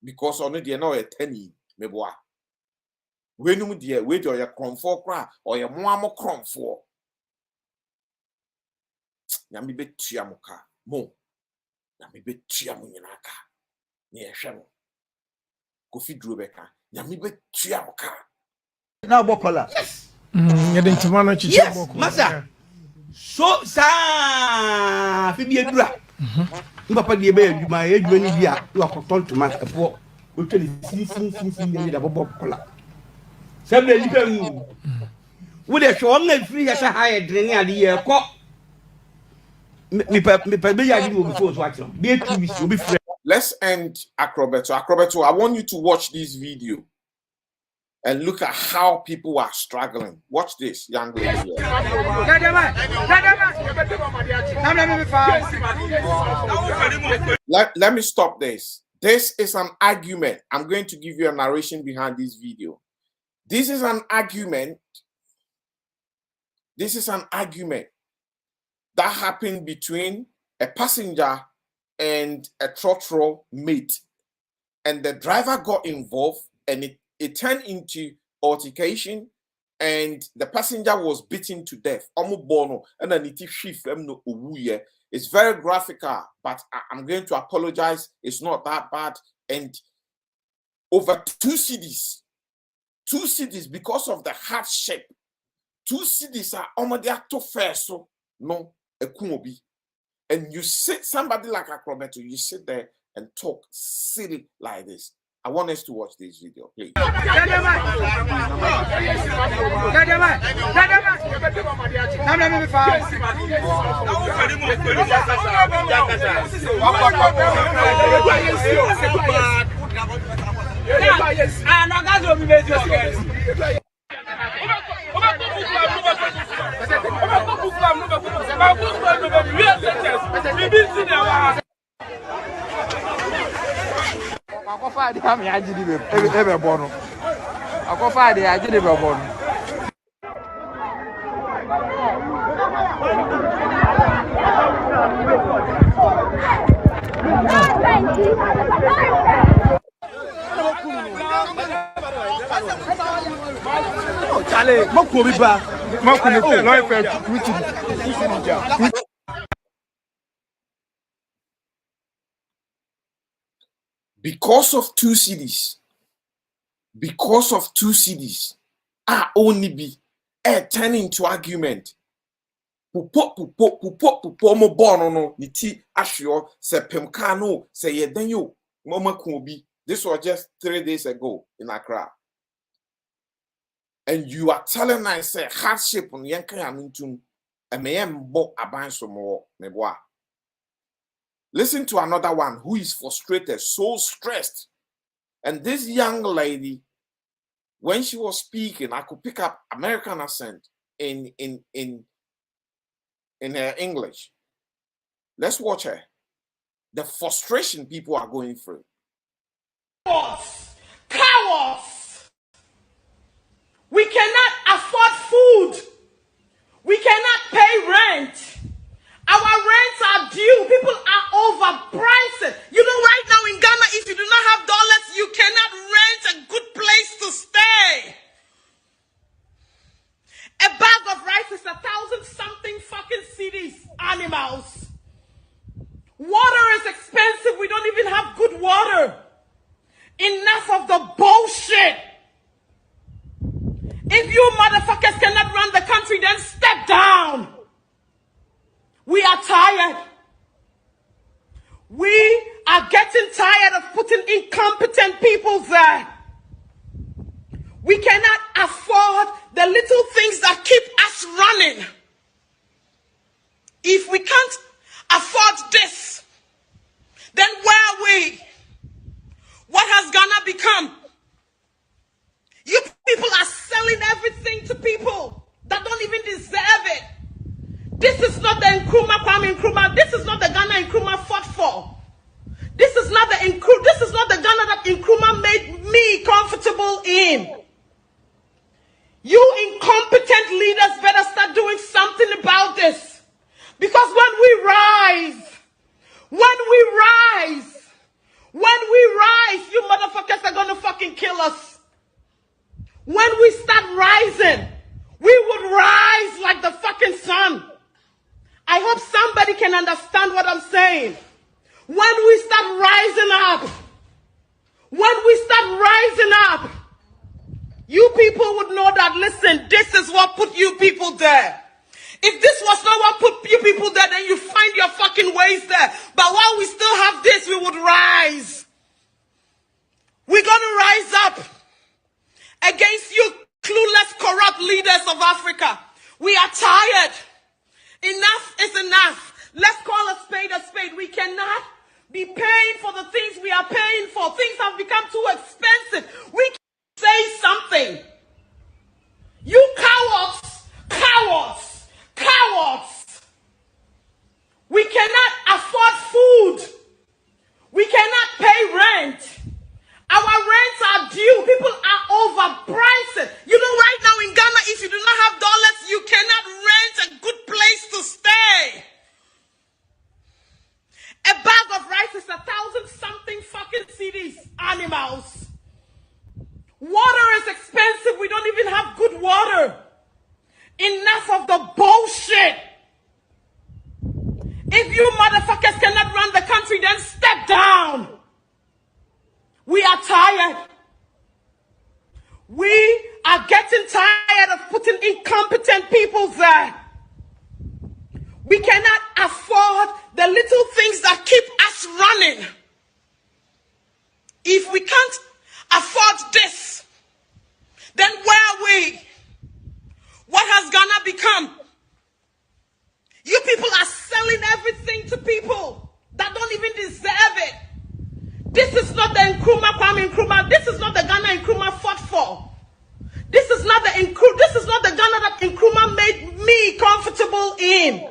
Because on it, you're not a tenny, meboa. When you dear, wait or your crom for cry, or your mama crom for. Yami bet chiamuka, mo. Yami bet chiamunaka, near Shamo. Kofi Drubeka, Yami bet chiamuka. Now bokola. Yes. Yes, master. So sa fi bi edura. Papa di ebe adwuma ni bia you akoton tomato ebo o tweli sin ni da bobo bokola. Seble ni kan wo de hwe on na free ya sa ha ye dre ni ade ye ko me pa be ya di wo before so atro be TV so be free. Let's end Acrobato. Acrobato, I want you to watch this video and look at how people are struggling. Watch this, young lady. Let me stop this. This is an argument. I'm going to give you a narration behind this video. This is an argument. This is an argument that happened between a passenger and a trotro mate. And the driver got involved and it turned into altercation, and the passenger was beaten to death. It's very graphical, but I'm going to apologize. It's not that bad. And over 2 cities, because of the hardship, 2 cities are already to first. So no, And you sit, somebody like Akrobeto, you sit there and talk silly like this. I want us to watch this video, please. Because of 2 CDs, only be turn into argument. Pupo mo bono no niti ashio se pemkano se yedenyo mama kubi. This was just 3 days ago in Accra. And you are telling us say hardship on yanka yamintum and mayem bo abanso mo meboa. Listen to another one who is frustrated, so stressed. And this young lady, when she was speaking, I could pick up American accent in her English. Let's watch her. The frustration people are going through. Cowards! We cannot afford food. We cannot pay rent. Our rents are due. People are overpriced. You know, right now in Ghana, if you do not have dollars, you cannot rent a good place to stay. A bag of rice is 1,000-something fucking cedis. Animals. Water is expensive. We don't even have good water. Enough of the bullshit. If you motherfuckers cannot run the country, then step down. We are tired. We are getting tired of putting incompetent people there. We cannot afford the little things that keep us running. If we can't afford this, then where are we? What has Ghana become? You people are selling everything to people that don't even deserve it. This is not the Nkrumah, Kwame Nkrumah. This is not the Ghana Nkrumah fought for. This is not the Ghana that Nkrumah made me comfortable in. You incompetent leaders better start doing something about this. Because when we rise, you motherfuckers are gonna fucking kill us. When we start rising, we would rise like the fucking sun. I hope somebody can understand what I'm saying. When we start rising up, you people would know that, listen, this is what put you people there. If this was not what put you people there, then you find your fucking ways there. But while we still have this, we would rise. We're going to rise up against you clueless, corrupt leaders of Africa. We are tired. Enough is enough. Let's call a spade a spade. We cannot be paying for the things we are paying for. Things have become too expensive. We can say something. You cowards. We cannot afford food. We cannot pay rent. Our rents are due. People are overpriced. You know, right now in Ghana, if you do not have dollars, you cannot rent a good place to stay. A bag of rice is 1,000-something fucking cedis. Animals. Water is expensive. We don't even have good water. Enough of the bullshit. If you motherfuckers cannot run the country, then step down. We are tired. We are getting tired of putting incompetent people there. We cannot afford the the little things that keep us running. If we can't afford this, then where are we? What has Ghana become? You people are selling everything to people that don't even deserve it. This is not the Nkrumah, Kwame Nkrumah. This is not the Ghana Nkrumah fought for. This is not the Ghana that Nkrumah made me comfortable in.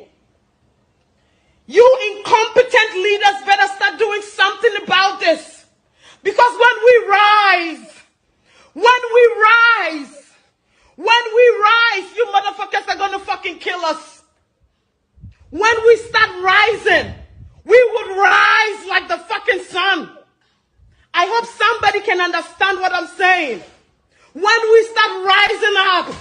You incompetent leaders better start doing something about this. Because when we rise, you motherfuckers are gonna fucking kill us. When we start rising, we would rise like the fucking sun. I hope somebody can understand what I'm saying. When we start rising up,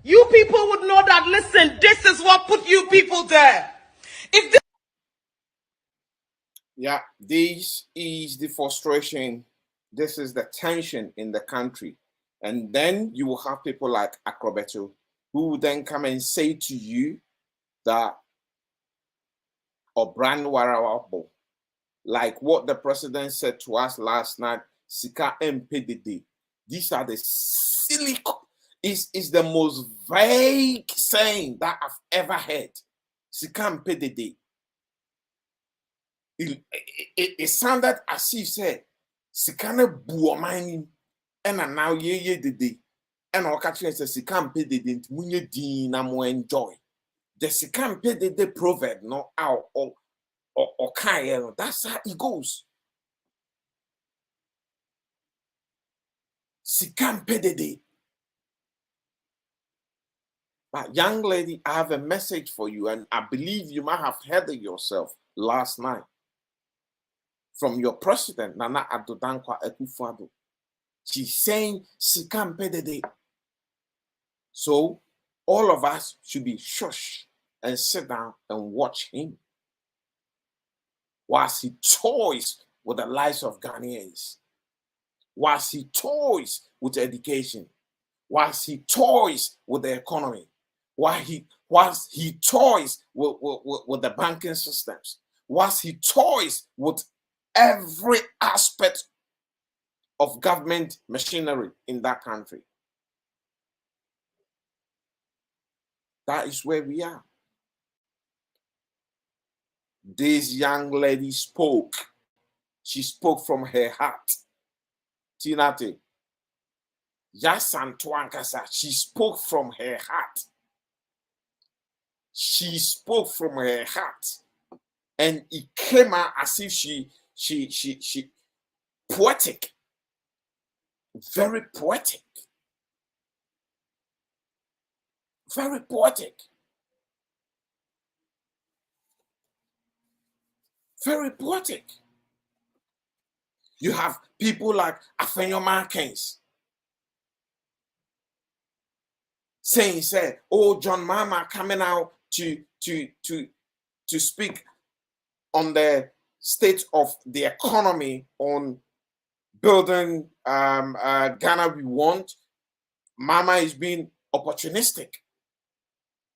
you people would know that, listen, this is what put you people there. If this is the frustration. This is the tension in the country. And then you will have people like Akrobeto who will then come and say to you that Obran Warawabo, like what the president said to us last night, Sika MPDD. These are the silly, is the most vague saying that I've ever heard. Sika MPDD. It sounded as if said, Sikana buomani, and now ye dede, and our country says Sikam pay the didn't munye dina mo enjoy. The Sikam pay the proverb, no out or Kyle. That's how it goes. Sikam pay the day. But young lady, I have a message for you, and I believe you might have heard it yourself last night. From your president, Nana Addo Dankwa Akufo-Addo. She's saying Sikam Pedede. So all of us should be shush and sit down and watch him whilst he toys with the lives of Ghanaians, whilst he toys with education, whilst he toys with the economy, whilst he toys with the banking systems, whilst he toys with every aspect of government machinery in that country. That is where we are. This young lady spoke. She spoke from her heart. Tinate. Yasantuankasa. She spoke from her heart. She spoke from her heart. And it came out as if she poetic, very poetic, very poetic, very poetic. You have people like Afenyo Markins saying, oh, John Mahama coming out to speak on the state of the economy, on building Ghana we want. Mama is being opportunistic.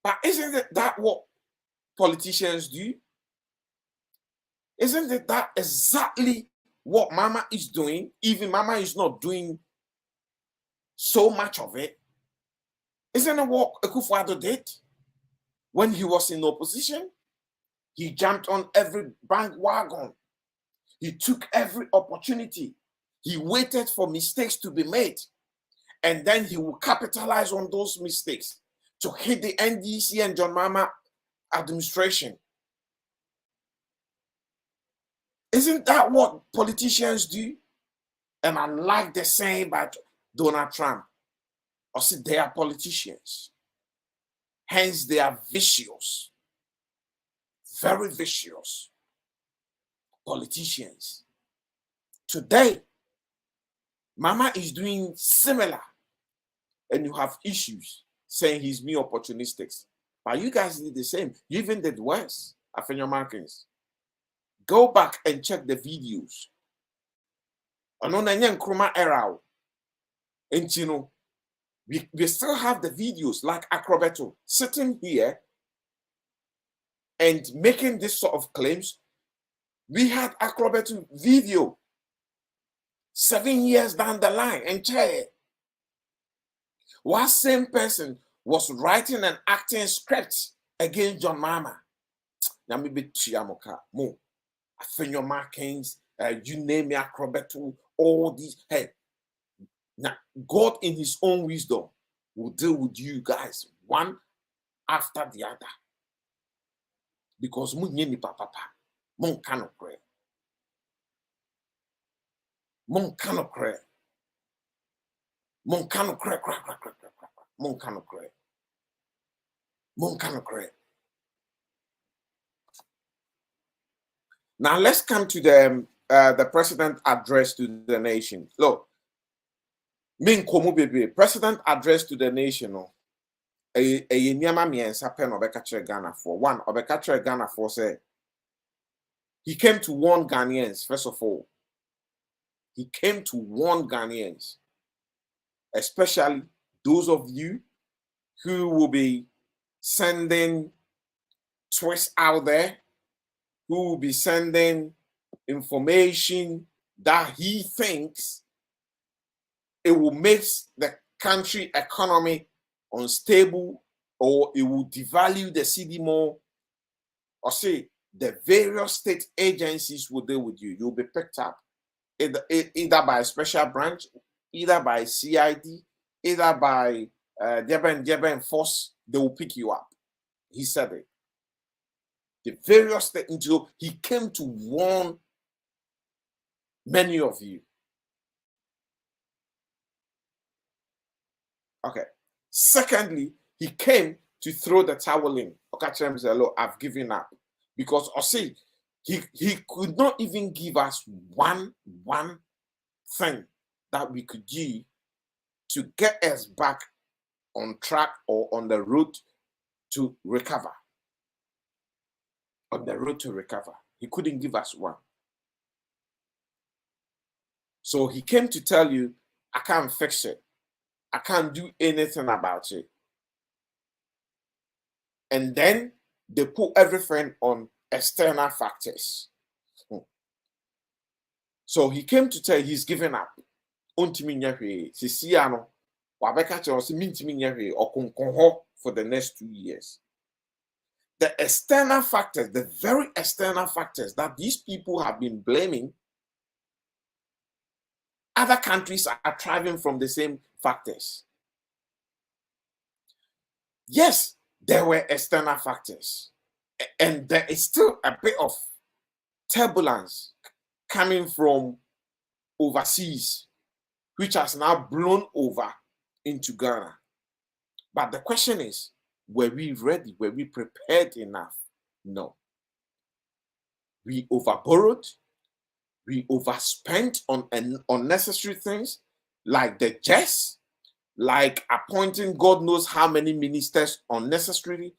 But isn't that what politicians do? Isn't it that exactly what Mama is doing? Even Mama is not doing so much of it. Isn't it what Akufo-Addo did when he was in opposition? He jumped on every bandwagon. He took every opportunity. He waited for mistakes to be made. And then he will capitalize on those mistakes to hit the NDC and John Mahama administration. Isn't that what politicians do? And I like the saying about Donald Trump. I said they are politicians. Hence they are vicious. Very vicious politicians. Today, Mama is doing similar, and you have issues saying he's being opportunistic. But you guys did the same. You even did worse, Afenyo Markins. Go back and check the videos. Ano na Nkrumah era. Entino. We still have the videos like Acrobato sitting here and making this sort of claims. We had Acrobato video 7 years down the line and check. One same person was writing and acting scripts against John Mama. Now maybe Chiamoka, Mo, Afenyo Markings, you name me, Acrobato, all these. Hey, now God in his own wisdom will deal with you guys one after the other. Because Munyeni Papa, Mon cannot pray. Mon cannot pray. Mon cannot pray, Mon cannot pray. Mon cannot pray. Now let's come to the president address to the nation. Look, Min Komu Bebe, president address to the nation. No, a Nyama Miensa pen Obekatre Ghana for one. Obekatre Ghana for say he came to warn Ghanaians. First of all, he came to warn Ghanaians, especially those of you who will be sending tweets out there, who will be sending information that he thinks it will make the country economy unstable, or it will devalue the cedi more, or say the various state agencies will deal with you. You'll be picked up either by a special branch, either by CID, either by Deben Force. They will pick you up. He said it. The various state, until he came to warn many of you. Okay. Secondly, he came to throw the towel in. Okay, look, I've given up. Because Osi, he could not even give us one thing that we could do to get us back on track or on the road to recover. On the road to recover. He couldn't give us one. So he came to tell you, I can't fix it. I can't do anything about it. And then they put everything on external factors. So he came to tell you he's given up. For the next 2 years. The external factors, the very external factors that these people have been blaming, other countries are thriving from the same factors. Yes, there were external factors, and there is still a bit of turbulence coming from overseas, which has now blown over into Ghana. But the question is, were we ready? Were we prepared enough? No. We overborrowed. We overspent on unnecessary things like the chess, like appointing God knows how many ministers unnecessarily,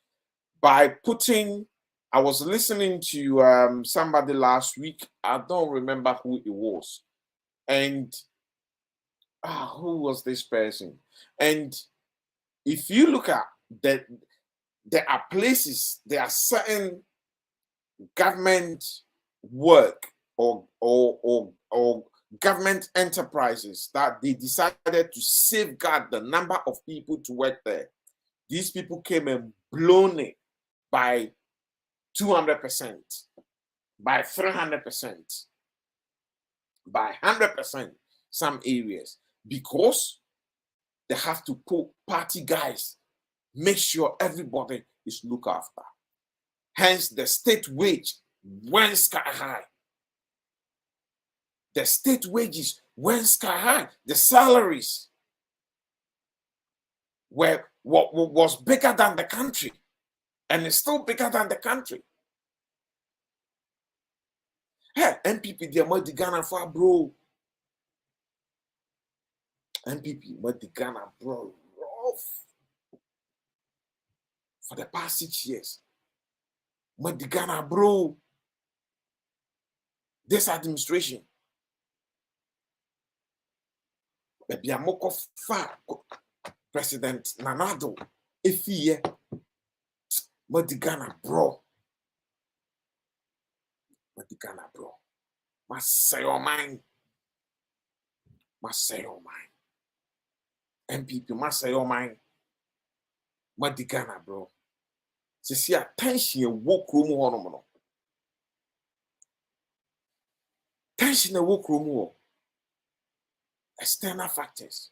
by putting, I was listening to somebody last week, I don't remember who it was, and who was this person? And if you look at that, there are places, there are certain government work or government enterprises that they decided to safeguard the number of people to work there. These people came and blown it by 200%, by 300%, by 100%, some areas, because they have to put party guys, make sure everybody is looked after. Hence, the state wage went sky high. The state wages went sky high. The salaries was bigger than the country, and it's still bigger than the country. Hey, MPP, they're more the Ghana for bro. MPP, more the Ghana, bro, rough. For the past 6 years. More the Ghana, bro. This administration. Baby, I'm more far. President Nanado, Efie, Madigana, bro. Madigana, bro. Must say your mind. Must say your mind. MPP, must say your mind. Madigana, bro. See attention, you walk room or tension, a walk room or external factors.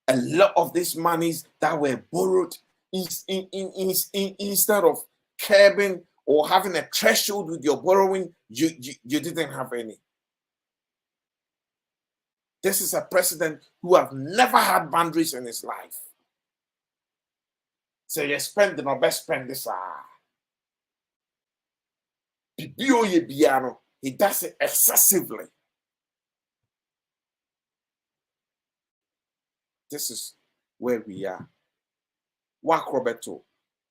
A lot of these monies that were borrowed instead of curbing or having a threshold with your borrowing, you didn't have any. This is a president who have never had boundaries in his life. So you spend the best spend this. He does it excessively. This is where we are. Wak Roberto,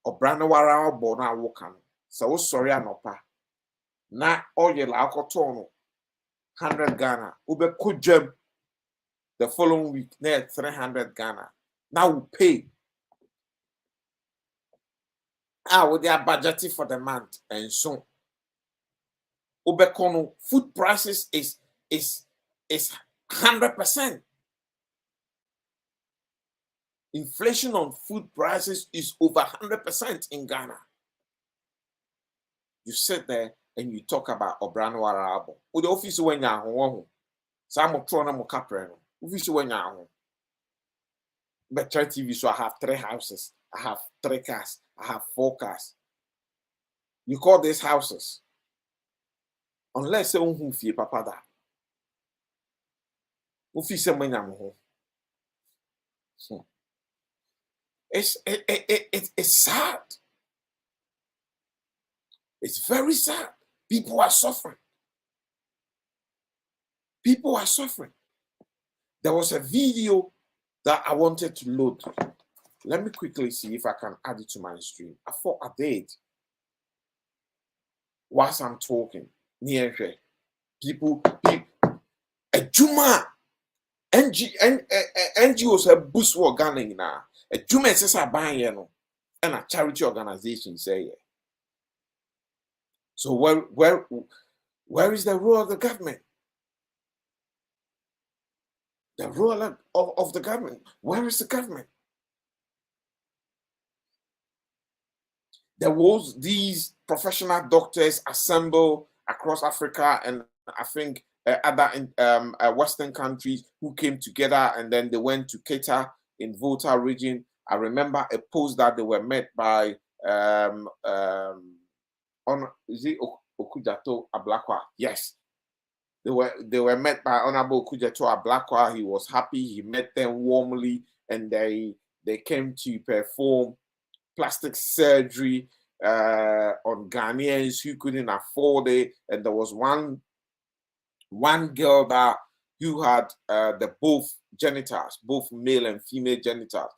Obrana Wara Bona Wokan, so sorry anopa. Na oye la akotono 100 Ghana. Ube kujem the following week near 300 Ghana. Now we pay. With their budgeting for the month and so. Ubekono food prices is 100%. Inflation on food prices is over 100% in Ghana. You sit there and you talk about Obrano Arabo. With the office when you're home, some of Trona Mocapreno, office when you're home. But try TV, so I have 3 houses, I have 3 cars, I have 4 cars. You call these houses. Unless you don't feel papa that. Office when you're home. It's sad. It's very sad. People are suffering. People are suffering. There was a video that I wanted to load. Let me quickly see if I can add it to my stream. I thought I did. Whilst I'm talking, near people, a Juma, NGOs have boost what Ghana now. A Juma says I buy and a charity organization say. So where is the role of the government? The role of the government. Where is the government? There was these professional doctors assembled across Africa and I think other Western countries who came together and then they went to Keita in Volta region. I remember a post that they were met by Okujato Ablakwa. Yes. They were met by Honorable Okujato Ablakwa. He was happy. He met them warmly and they came to perform plastic surgery on Ghanaians who couldn't afford it. And there was one girl who had the both genitals, both male and female genitals.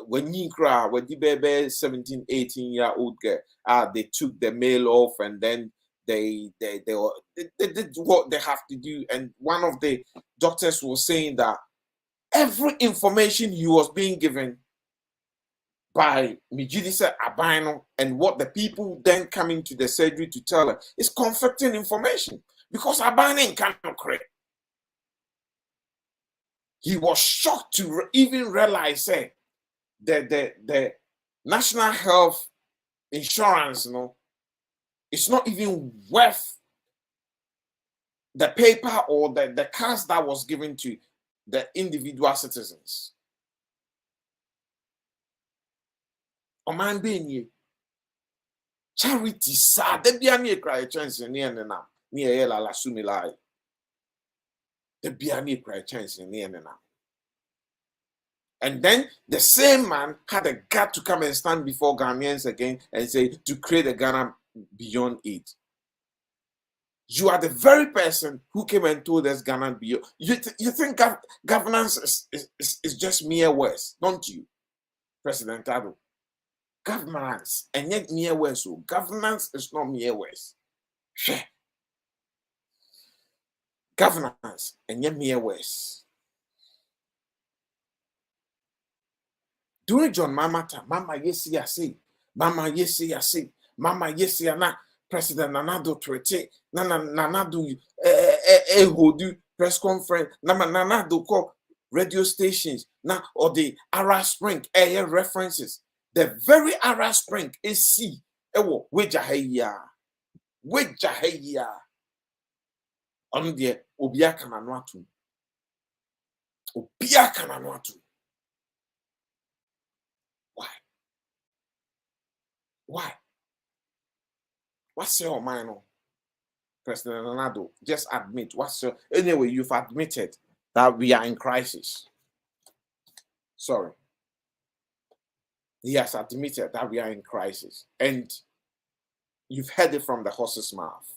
When you cry, when the baby 17, 18-year-old girl, they took the male off and then they did what they have to do. And one of the doctors was saying that every information he was being given by Mijidisa Abino and what the people then coming to the surgery to tell her is conflicting information because Abino can't create. He was shocked to even realize the national health insurance, it's not even worth the paper or the cash that was given to the individual citizens. Oman being charity sad. There be any cry chance near na near la sumilai. There be any cry chance near na. And then the same man had a gut to come and stand before Ghanaians again and say to create a Ghana beyond it. You are the very person who came and told us Ghana beyond. You think governance is just mere words, don't you, President Ado? Governance and yet mere words. So governance is not mere words. Governance and yet mere words. During John Mama time, Mama yesi yasi, Mama yesi yasi, Mama yesi yana, President Nanado Trete, Nanado Hodu press conference, Nanado call radio stations, now or the Arab Spring air references. The very Arab Spring is see, ewo, wejaheya. On the Obia Kananwatu. Obia Kananwatu. Why? What's your mind on? President Ronaldo, just admit anyway, you've admitted that we are in crisis. Sorry. He has admitted that we are in crisis. And you've heard it from the horse's mouth.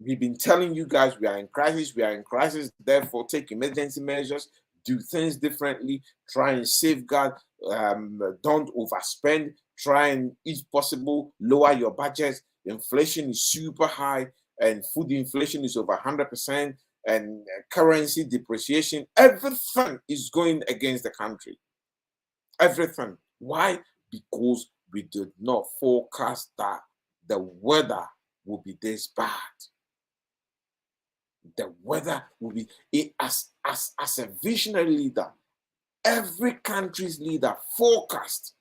We've been telling you guys we are in crisis, therefore take emergency measures, do things differently, try and safeguard, don't overspend, try and, if possible, lower your budgets. Inflation is super high and food inflation is over 100% and currency depreciation. Everything is going against the country. Everything. Why? Because we did not forecast that the weather will be this bad. The weather will be, as a visionary leader, every country's leader forecast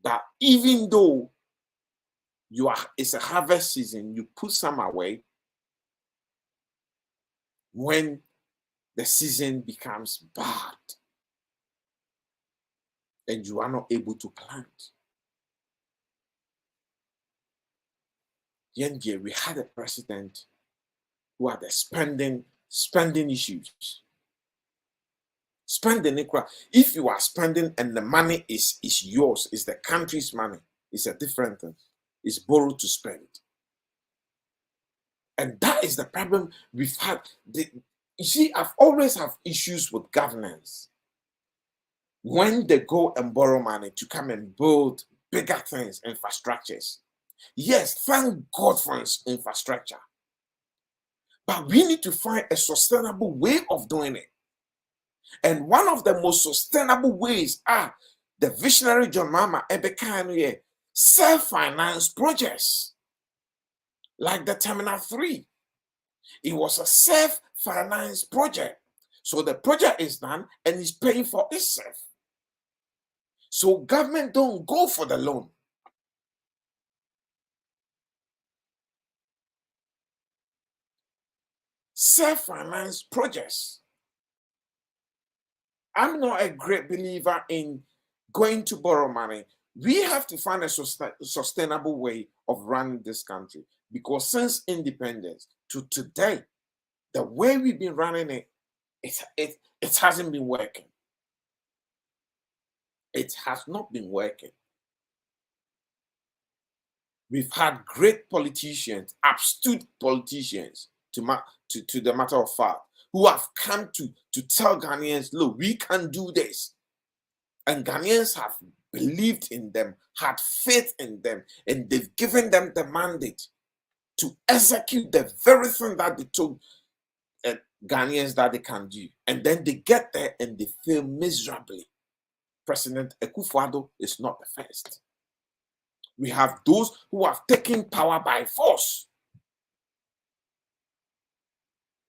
that even though it's a harvest season, you put some away when the season becomes bad and you are not able to plant. We had a president who had the spending issues. Spending, if you are spending and the money is yours, it's the country's money, it's a different thing. It's borrowed to spend. And that is the problem we've had. You see, I've always have issues with governance. When they go and borrow money to come and build bigger things, infrastructures. Yes, thank God for infrastructure. But we need to find a sustainable way of doing it. And one of the most sustainable ways are the visionary John Mama Ebekanu self-financed projects. Like the Terminal 3. It was a self-financed project. So the project is done and it's paying for itself. So government don't go for the loan. Self-financed projects. I'm not a great believer in going to borrow money. We have to find a sustainable way of running this country, because since independence to today, the way we've been running it, it hasn't been working. It has not been working. We've had great politicians, astute politicians, to the matter of fact, who have come to tell Ghanaians, look, we can do this. And Ghanaians have believed in them, had faith in them, and they've given them the mandate to execute the very thing that they told Ghanaians that they can do. And then they get there and they fail miserably. President Akufo-Addo is not the first. We have those who have taken power by force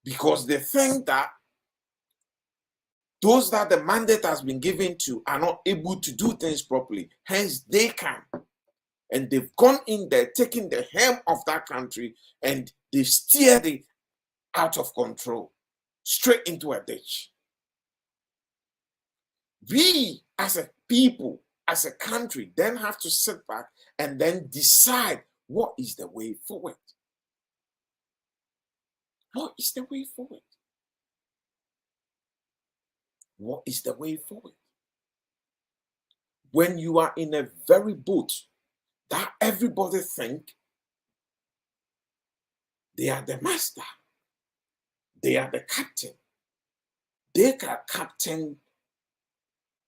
because they think that those that the mandate has been given to are not able to do things properly. Hence, they can. And they've gone in there, taking the helm of that country, and they've steered it out of control, straight into a ditch. We, as a people, as a country, then have to sit back and then decide what is the way forward. What is the way forward? What is the way forward? When you are in a very boat that everybody think they are the master, they are the captain, they can captain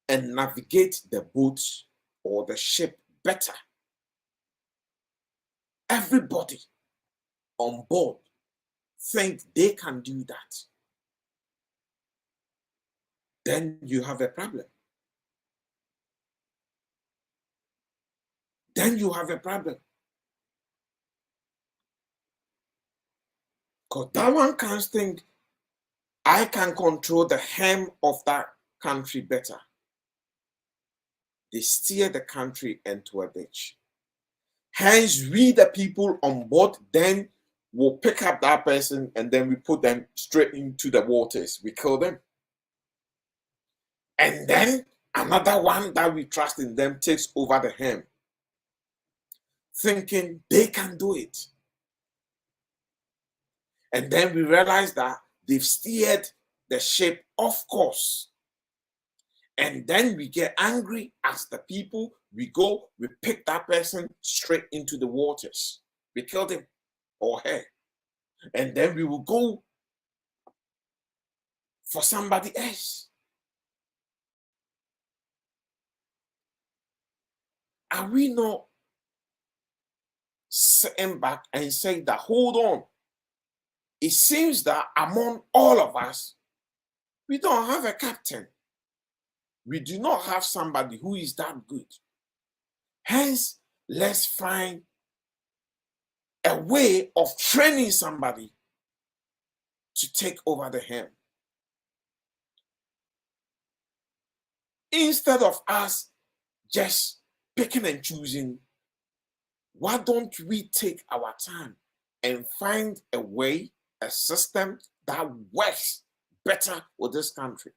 and navigate the boat or the ship better. Everybody on board think they can do that. Then you have a problem. then you have a problem. Because that one can't think, I can control the hem of that country better. They steer the country into a ditch. Hence, we the people on board then will pick up that person and then we put them straight into the waters. We kill them. And then another one that we trust in them takes over the hem, thinking they can do it. And then we realize that they've steered the ship off course. And then we get angry as the people. We go, we pick that person straight into the waters. We kill him or her. And then we will go for somebody else. Are we not sitting back and saying that, hold on, it seems that among all of us, we don't have a captain. We do not have somebody who is that good. Hence, let's find a way of training somebody to take over the helm. Instead of us just picking and choosing, why don't we take our time and find a way, a system that works better with this country?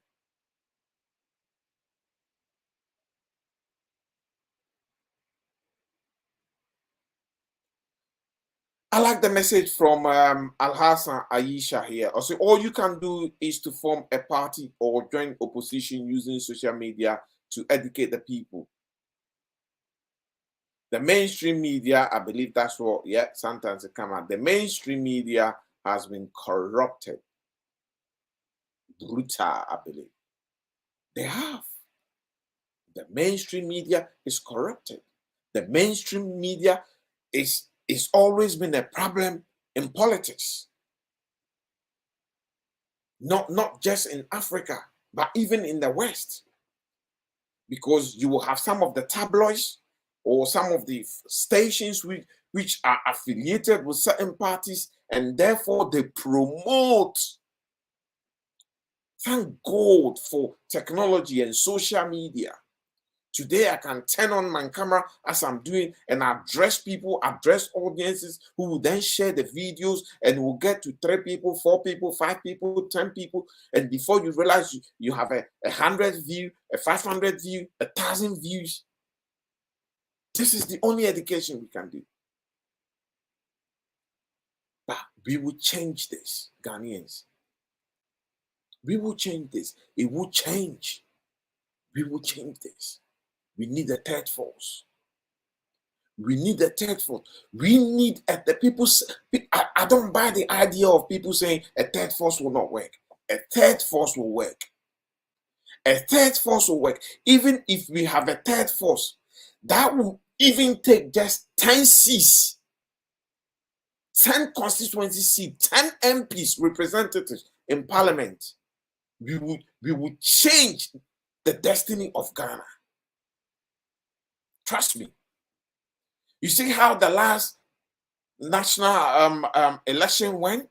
I like the message from Al-Hassan Aisha here. Also, all you can do is to form a party or join opposition using social media to educate the people. The mainstream media, I believe that's what, yeah, sometimes it come out. The mainstream media has been corrupted. Brutal, I believe. They have. The mainstream media is corrupted. The mainstream media is always been a problem in politics. Not just in Africa, but even in the West. Because you will have some of the tabloids or some of the stations which are affiliated with certain parties, and therefore they promote. Thank God for technology and social media. Today, I can turn on my camera as I'm doing and address people, address audiences who will then share the videos, and will get to 3 people, 4 people, 5 people, 10 people. And before you realize you have a 100 view, a 500 view, 1,000 views. This is the only education we can do. But we will change this, Ghanaians. We will change this. It will change. We will change this. We need a third force. We need a third force. We need the people. I don't buy the idea of people saying a third force will not work. A third force will work. A third force will work. Even if we have a third force, that will even take just 10 seats, 10 constituency seats, 10 MPs, representatives in parliament. We would change the destiny of Ghana. Trust me. You see how the last national election went?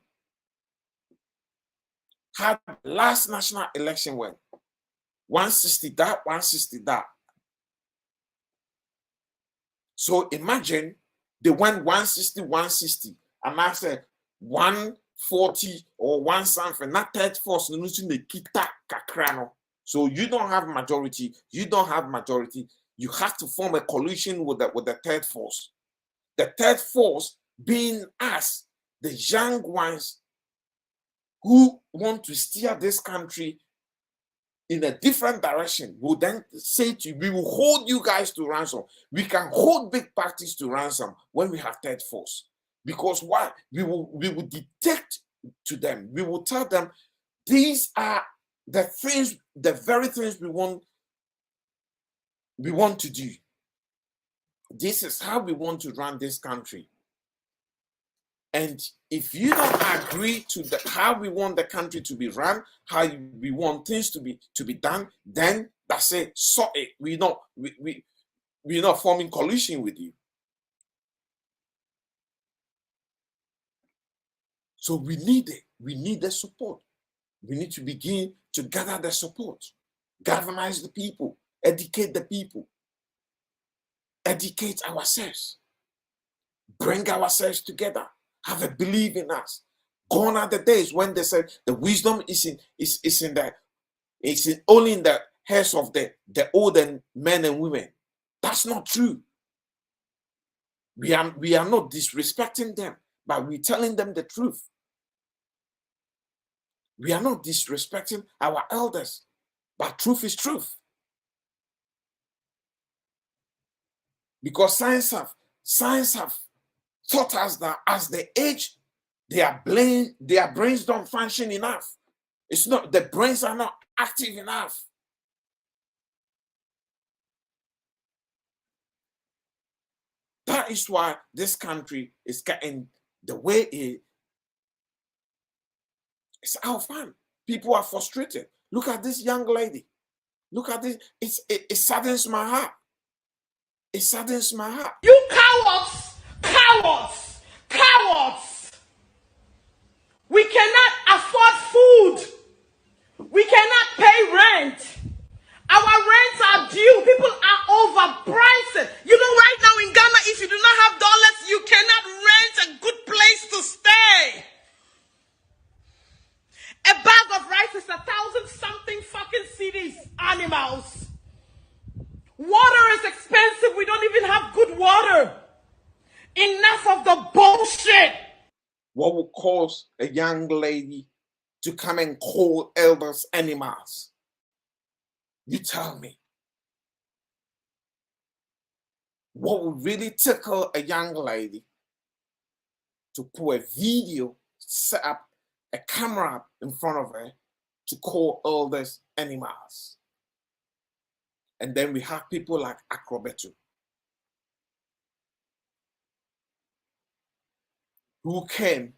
How the last national election went? 160 that, 160 that. So imagine they went 160, 160, and I said 140 or 1 something. Not third force. So you don't have majority. You don't have majority. You have to form a coalition with the third force. The third force being us, the young ones who want to steer this country in a different direction, will then say to you, we will hold you guys to ransom. We can hold big parties to ransom when we have third force. Because why? We will dictate to them. We will tell them, these are the things, the very things we want to do. This is how we want to run this country. And if you don't agree to how we want the country to be run, how we want things to be done, then that's it. So we're not forming coalition with you. So we need it. We need the support. We need to begin to gather the support, galvanize the people, educate the people, educate ourselves, bring ourselves together, have a belief in us. Gone are the days when they said the wisdom is only in the heads of the older men and women. That's not true. We are not disrespecting them, but we're telling them the truth. We are not disrespecting our elders, but truth is truth. Because science have taught us that as they age, their brains don't function enough. It's not, the brains are not active enough. That is why this country is getting the way it is. Our fun. People are frustrated. Look at this young lady. Look at this. It saddens my heart. It saddens my heart. You cowards! Cowards! Cowards! We cannot afford food. We cannot pay rent. Our rents are due. People are overpriced. You know, right now in Ghana, if you do not have dollars, you cannot rent a good place to stay. A bag of rice is 1,000-something fucking cedis. Animals. Water is expensive. We don't even have good water. Enough of the bullshit. What will cause a young lady to come and call elders animals? You tell me. What would really tickle a young lady to put a video, set up a camera in front of her to call elders animals? And then we have people like Akrobetu, who came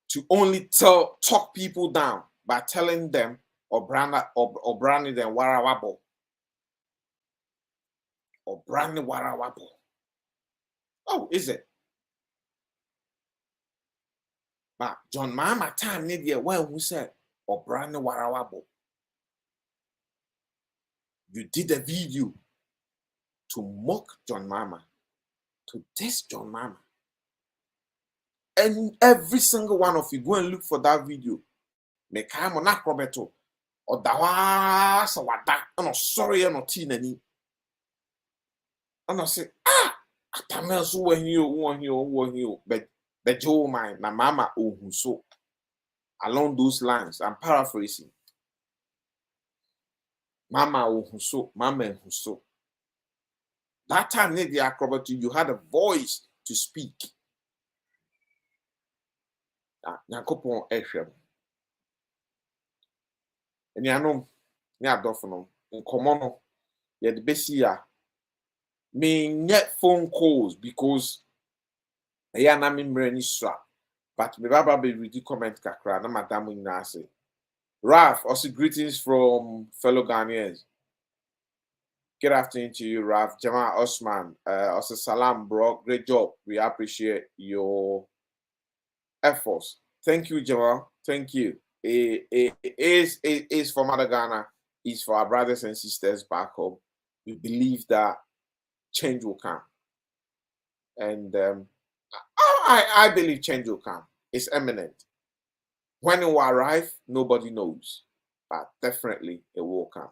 to only talk people down by telling them or branding them warawabo. Or branding warawabo. Oh, is it? But John Mahama time need the one who said or branding warawabo. You did a video to mock John Mahama, to diss John Mahama. And every single one of you, go and look for that video. Make I'm on Akrobetu. Or dawa sawada. I'm not sorry, I'm not tinani. And I say, atamel so when you, but Joe mine, na mama so. Along those lines, I'm paraphrasing. Mama so, mama so. That time, the Akrobetu, you had a voice to speak. Nyankopon ehwem eni anom ni adofo no nkomo no ye de besi ya me get phone calls because ya na me mre ni sra but me baba be read comment kakra na madam nyina say Raf, also greetings from fellow Ghanaians. Good afternoon to you, Raf. Jamal Osman, also salam, bro. Great job. We appreciate your efforts. Thank you, Jamal. Thank you. It is for Mother Ghana. It's for our brothers and sisters back home. We believe that change will come. And I believe change will come. It's imminent. When it will arrive, nobody knows. But definitely it will come.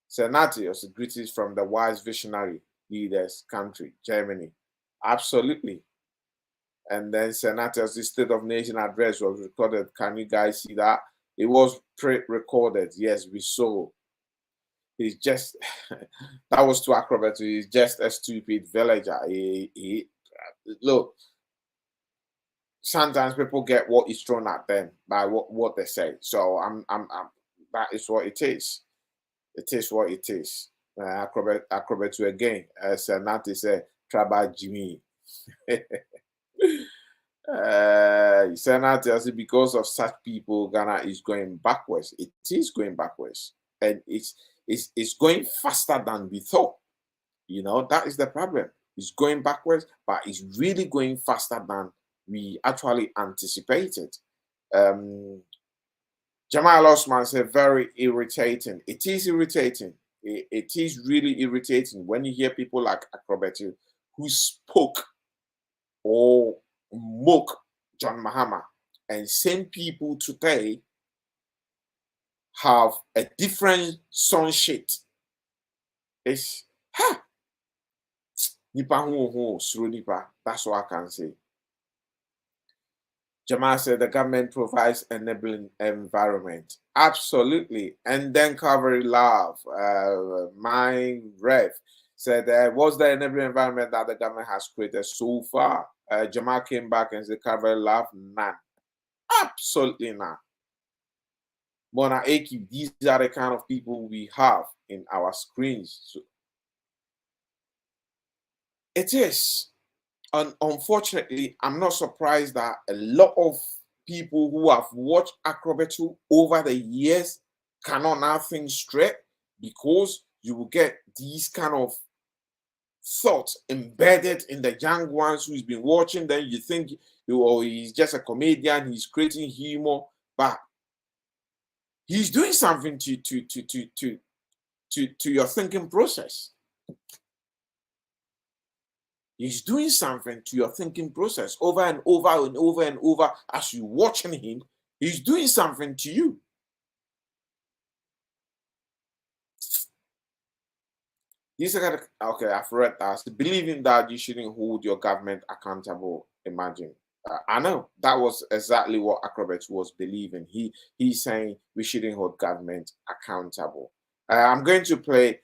Senatius, greetings from the wise visionary leaders country, Germany. Absolutely. And then Senators, the State of Nation address was recorded. Can you guys see that? It was pre-recorded. Yes, we saw. He's just, that was too acrobatic. He's just a stupid villager. Look, sometimes people get what is thrown at them by what they say. So that is what it is. It is what it is. Acrobat again. As Nati said, Traba Jimmy. Senator, because of such people, Ghana is going backwards. It is going backwards, and it's going faster than we thought. You know, that is the problem. It's going backwards, but it's really going faster than we actually anticipated. Jamal Osman said, very irritating. It is irritating. It is really irritating when you hear people like Akrobetu who spoke or mock John Mahama, and same people today have a different song sheet. It's nipa hu suru nipa. That's what I can say. Jamal said the government provides enabling environment. Absolutely. And then Calvary Love, my Rev, said, what's the enabling environment that the government has created so far? Jamal came back and said, Calvary Love, none. Absolutely none. Mona Aki, these are the kind of people we have in our screens. So it is. And unfortunately, I'm not surprised that a lot of people who have watched Akrobetu over the years cannot now think straight, because you will get these kind of thoughts embedded in the young ones who's been watching. Then you think, oh, he's just a comedian, he's creating humor, but he's doing something to your thinking process. He's doing something to your thinking process over and over and over and over. As you're watching him, he's doing something to you. Okay, I've read that. Believing that you shouldn't hold your government accountable. Imagine. I know that was exactly what Akrobetu was believing. He's saying we shouldn't hold government accountable. I'm going to play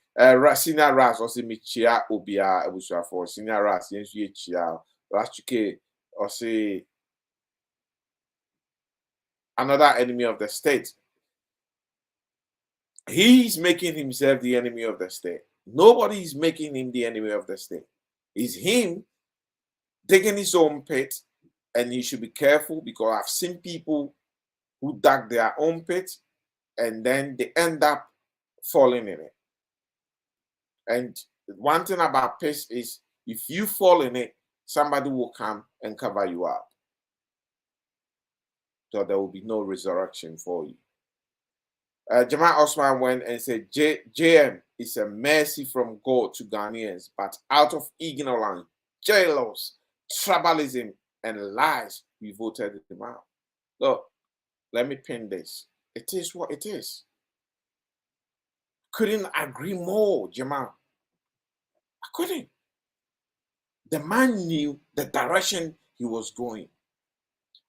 Senior Ras or Michia Obia Ebusha for Senior Ras, yes, Chia, Rastuke, or say another enemy of the state. He's making himself the enemy of the state. Nobody is making him the enemy of the state. It's him digging his own pit, and he should be careful, because I've seen people who dug their own pit and then they end up falling in it. And one thing about pits is, if you fall in it, somebody will come and cover you up. So there will be no resurrection for you. Jamal Osman went and said, JM is a mercy from God to Ghanaians, but out of ignorance, jealous, tribalism, and lies, we voted him out. Look, let me pin this. It is what it is. Couldn't agree more, Jamal. I couldn't. The man knew the direction he was going.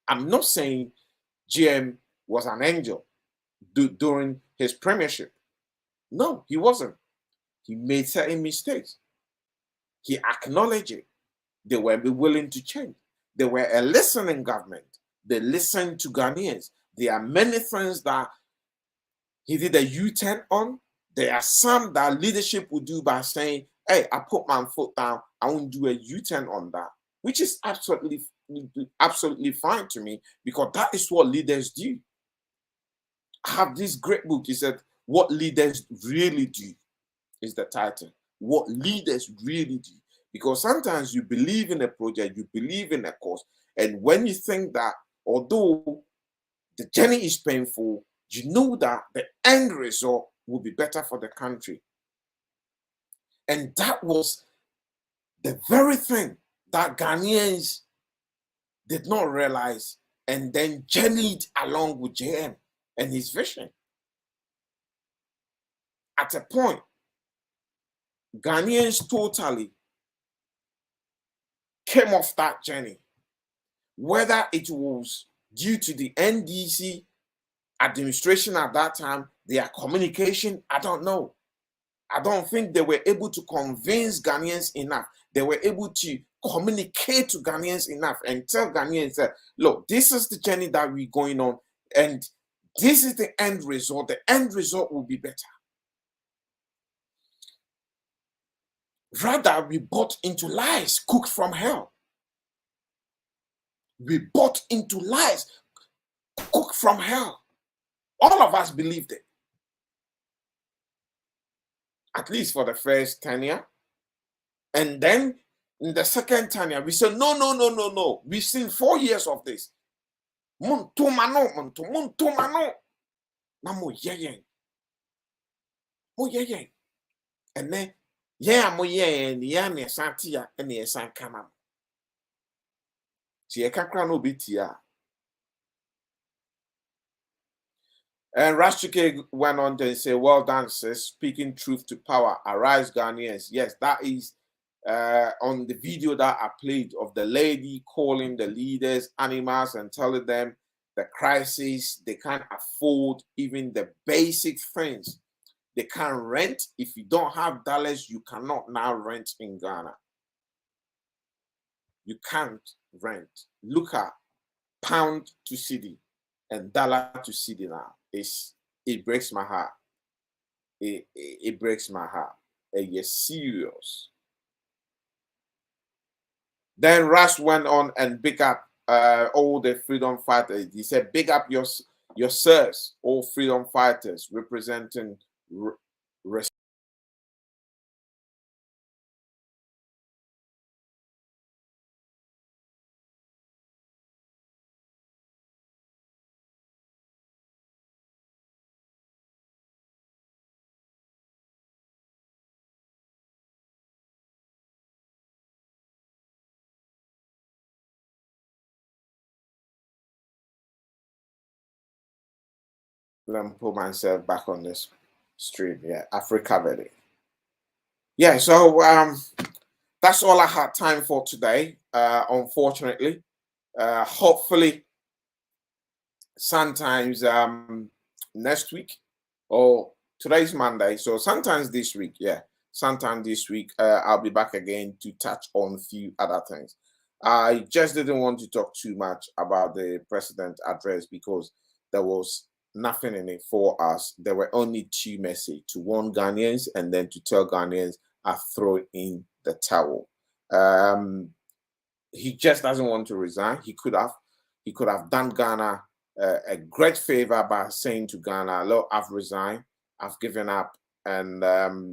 I'm not saying GM was an angel during his premiership. No, he wasn't. He made certain mistakes. He acknowledged it. They were willing to change. They were a listening government. They listened to Ghanaians. There are many things that he did a U-turn on. There are some that leadership would do by saying, hey, I put my foot down, I won't do a U-turn on that, which is absolutely fine to me, because that is what leaders do. I have this great book. He said, What Leaders Really Do is the title. What leaders really do. Because sometimes you believe in a project, you believe in a cause, and when you think that, although the journey is painful, you know that the end result will be better for the country. And that was the very thing that Ghanaians did not realize, and then journeyed along with JM and his vision. At a point, Ghanaians totally came off that journey. Whether it was due to the NDC administration at that time, their communication, I don't know. I don't think they were able to convince Ghanaians enough. They were able to communicate to Ghanaians enough and tell Ghanaians that, look, this is the journey that we're going on, and this is the end result. The end result will be better. Rather, we bought into lies cooked from hell. We bought into lies cooked from hell. All of us believed it. At least for the first tenure. And then In the second time, we said, no. We've seen 4 years of this. Muntumano. Namo yeye. And then, mo ne santia, and the san kanam. See, no bitia. And Rashike went on to say, well done, sis, speaking truth to power. Arise, Ghanaians. Yes, that is on the video that I played of the lady calling the leaders animals and telling them the crisis, they can't afford even the basic things. They can't rent. If you don't have dollars, you cannot now rent in Ghana. You can't rent. Look at pound to cedi and dollar to cedi now. It breaks my heart. It breaks my heart. It's serious. Then Rush went on and big up all the freedom fighters. He said, big up yourselves, all freedom fighters representing Let me put myself back on this stream. Yeah, Africa Valley. Yeah, so that's all I had time for today. Unfortunately, hopefully, sometimes next week or today's Monday, so sometimes this week, sometime this week, I'll be back again to touch on a few other things. I just didn't want to talk too much about the president's address because there was nothing in it for us. There were only two messages: to warn Ghanaians and then to tell Ghanaians I throw in the towel. He just doesn't want to resign. He could have done Ghana a great favor by saying to Ghana, look, I've resigned, I've given up, and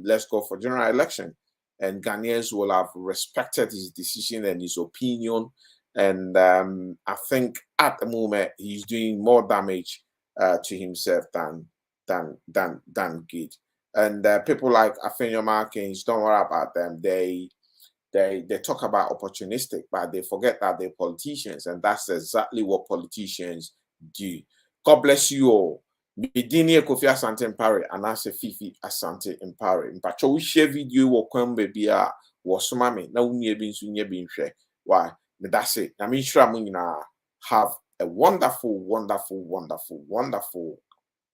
let's go for general election. And Ghanaians will have respected his decision and his opinion. And I think at the moment he's doing more damage to himself than good. And people like Afenyo Markins, don't worry about them. They talk about opportunistic, but they forget that they're politicians, and that's exactly what politicians do. God bless you all. Bidini Kofi Asante Mpare and I say Fifi Asante Mpare. Mpacho we share video wo kwam baby a wo soma me na wunye bi nso nye bi nhwe. Why? That's it. I mean sure have a wonderful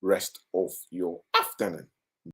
rest of your afternoon.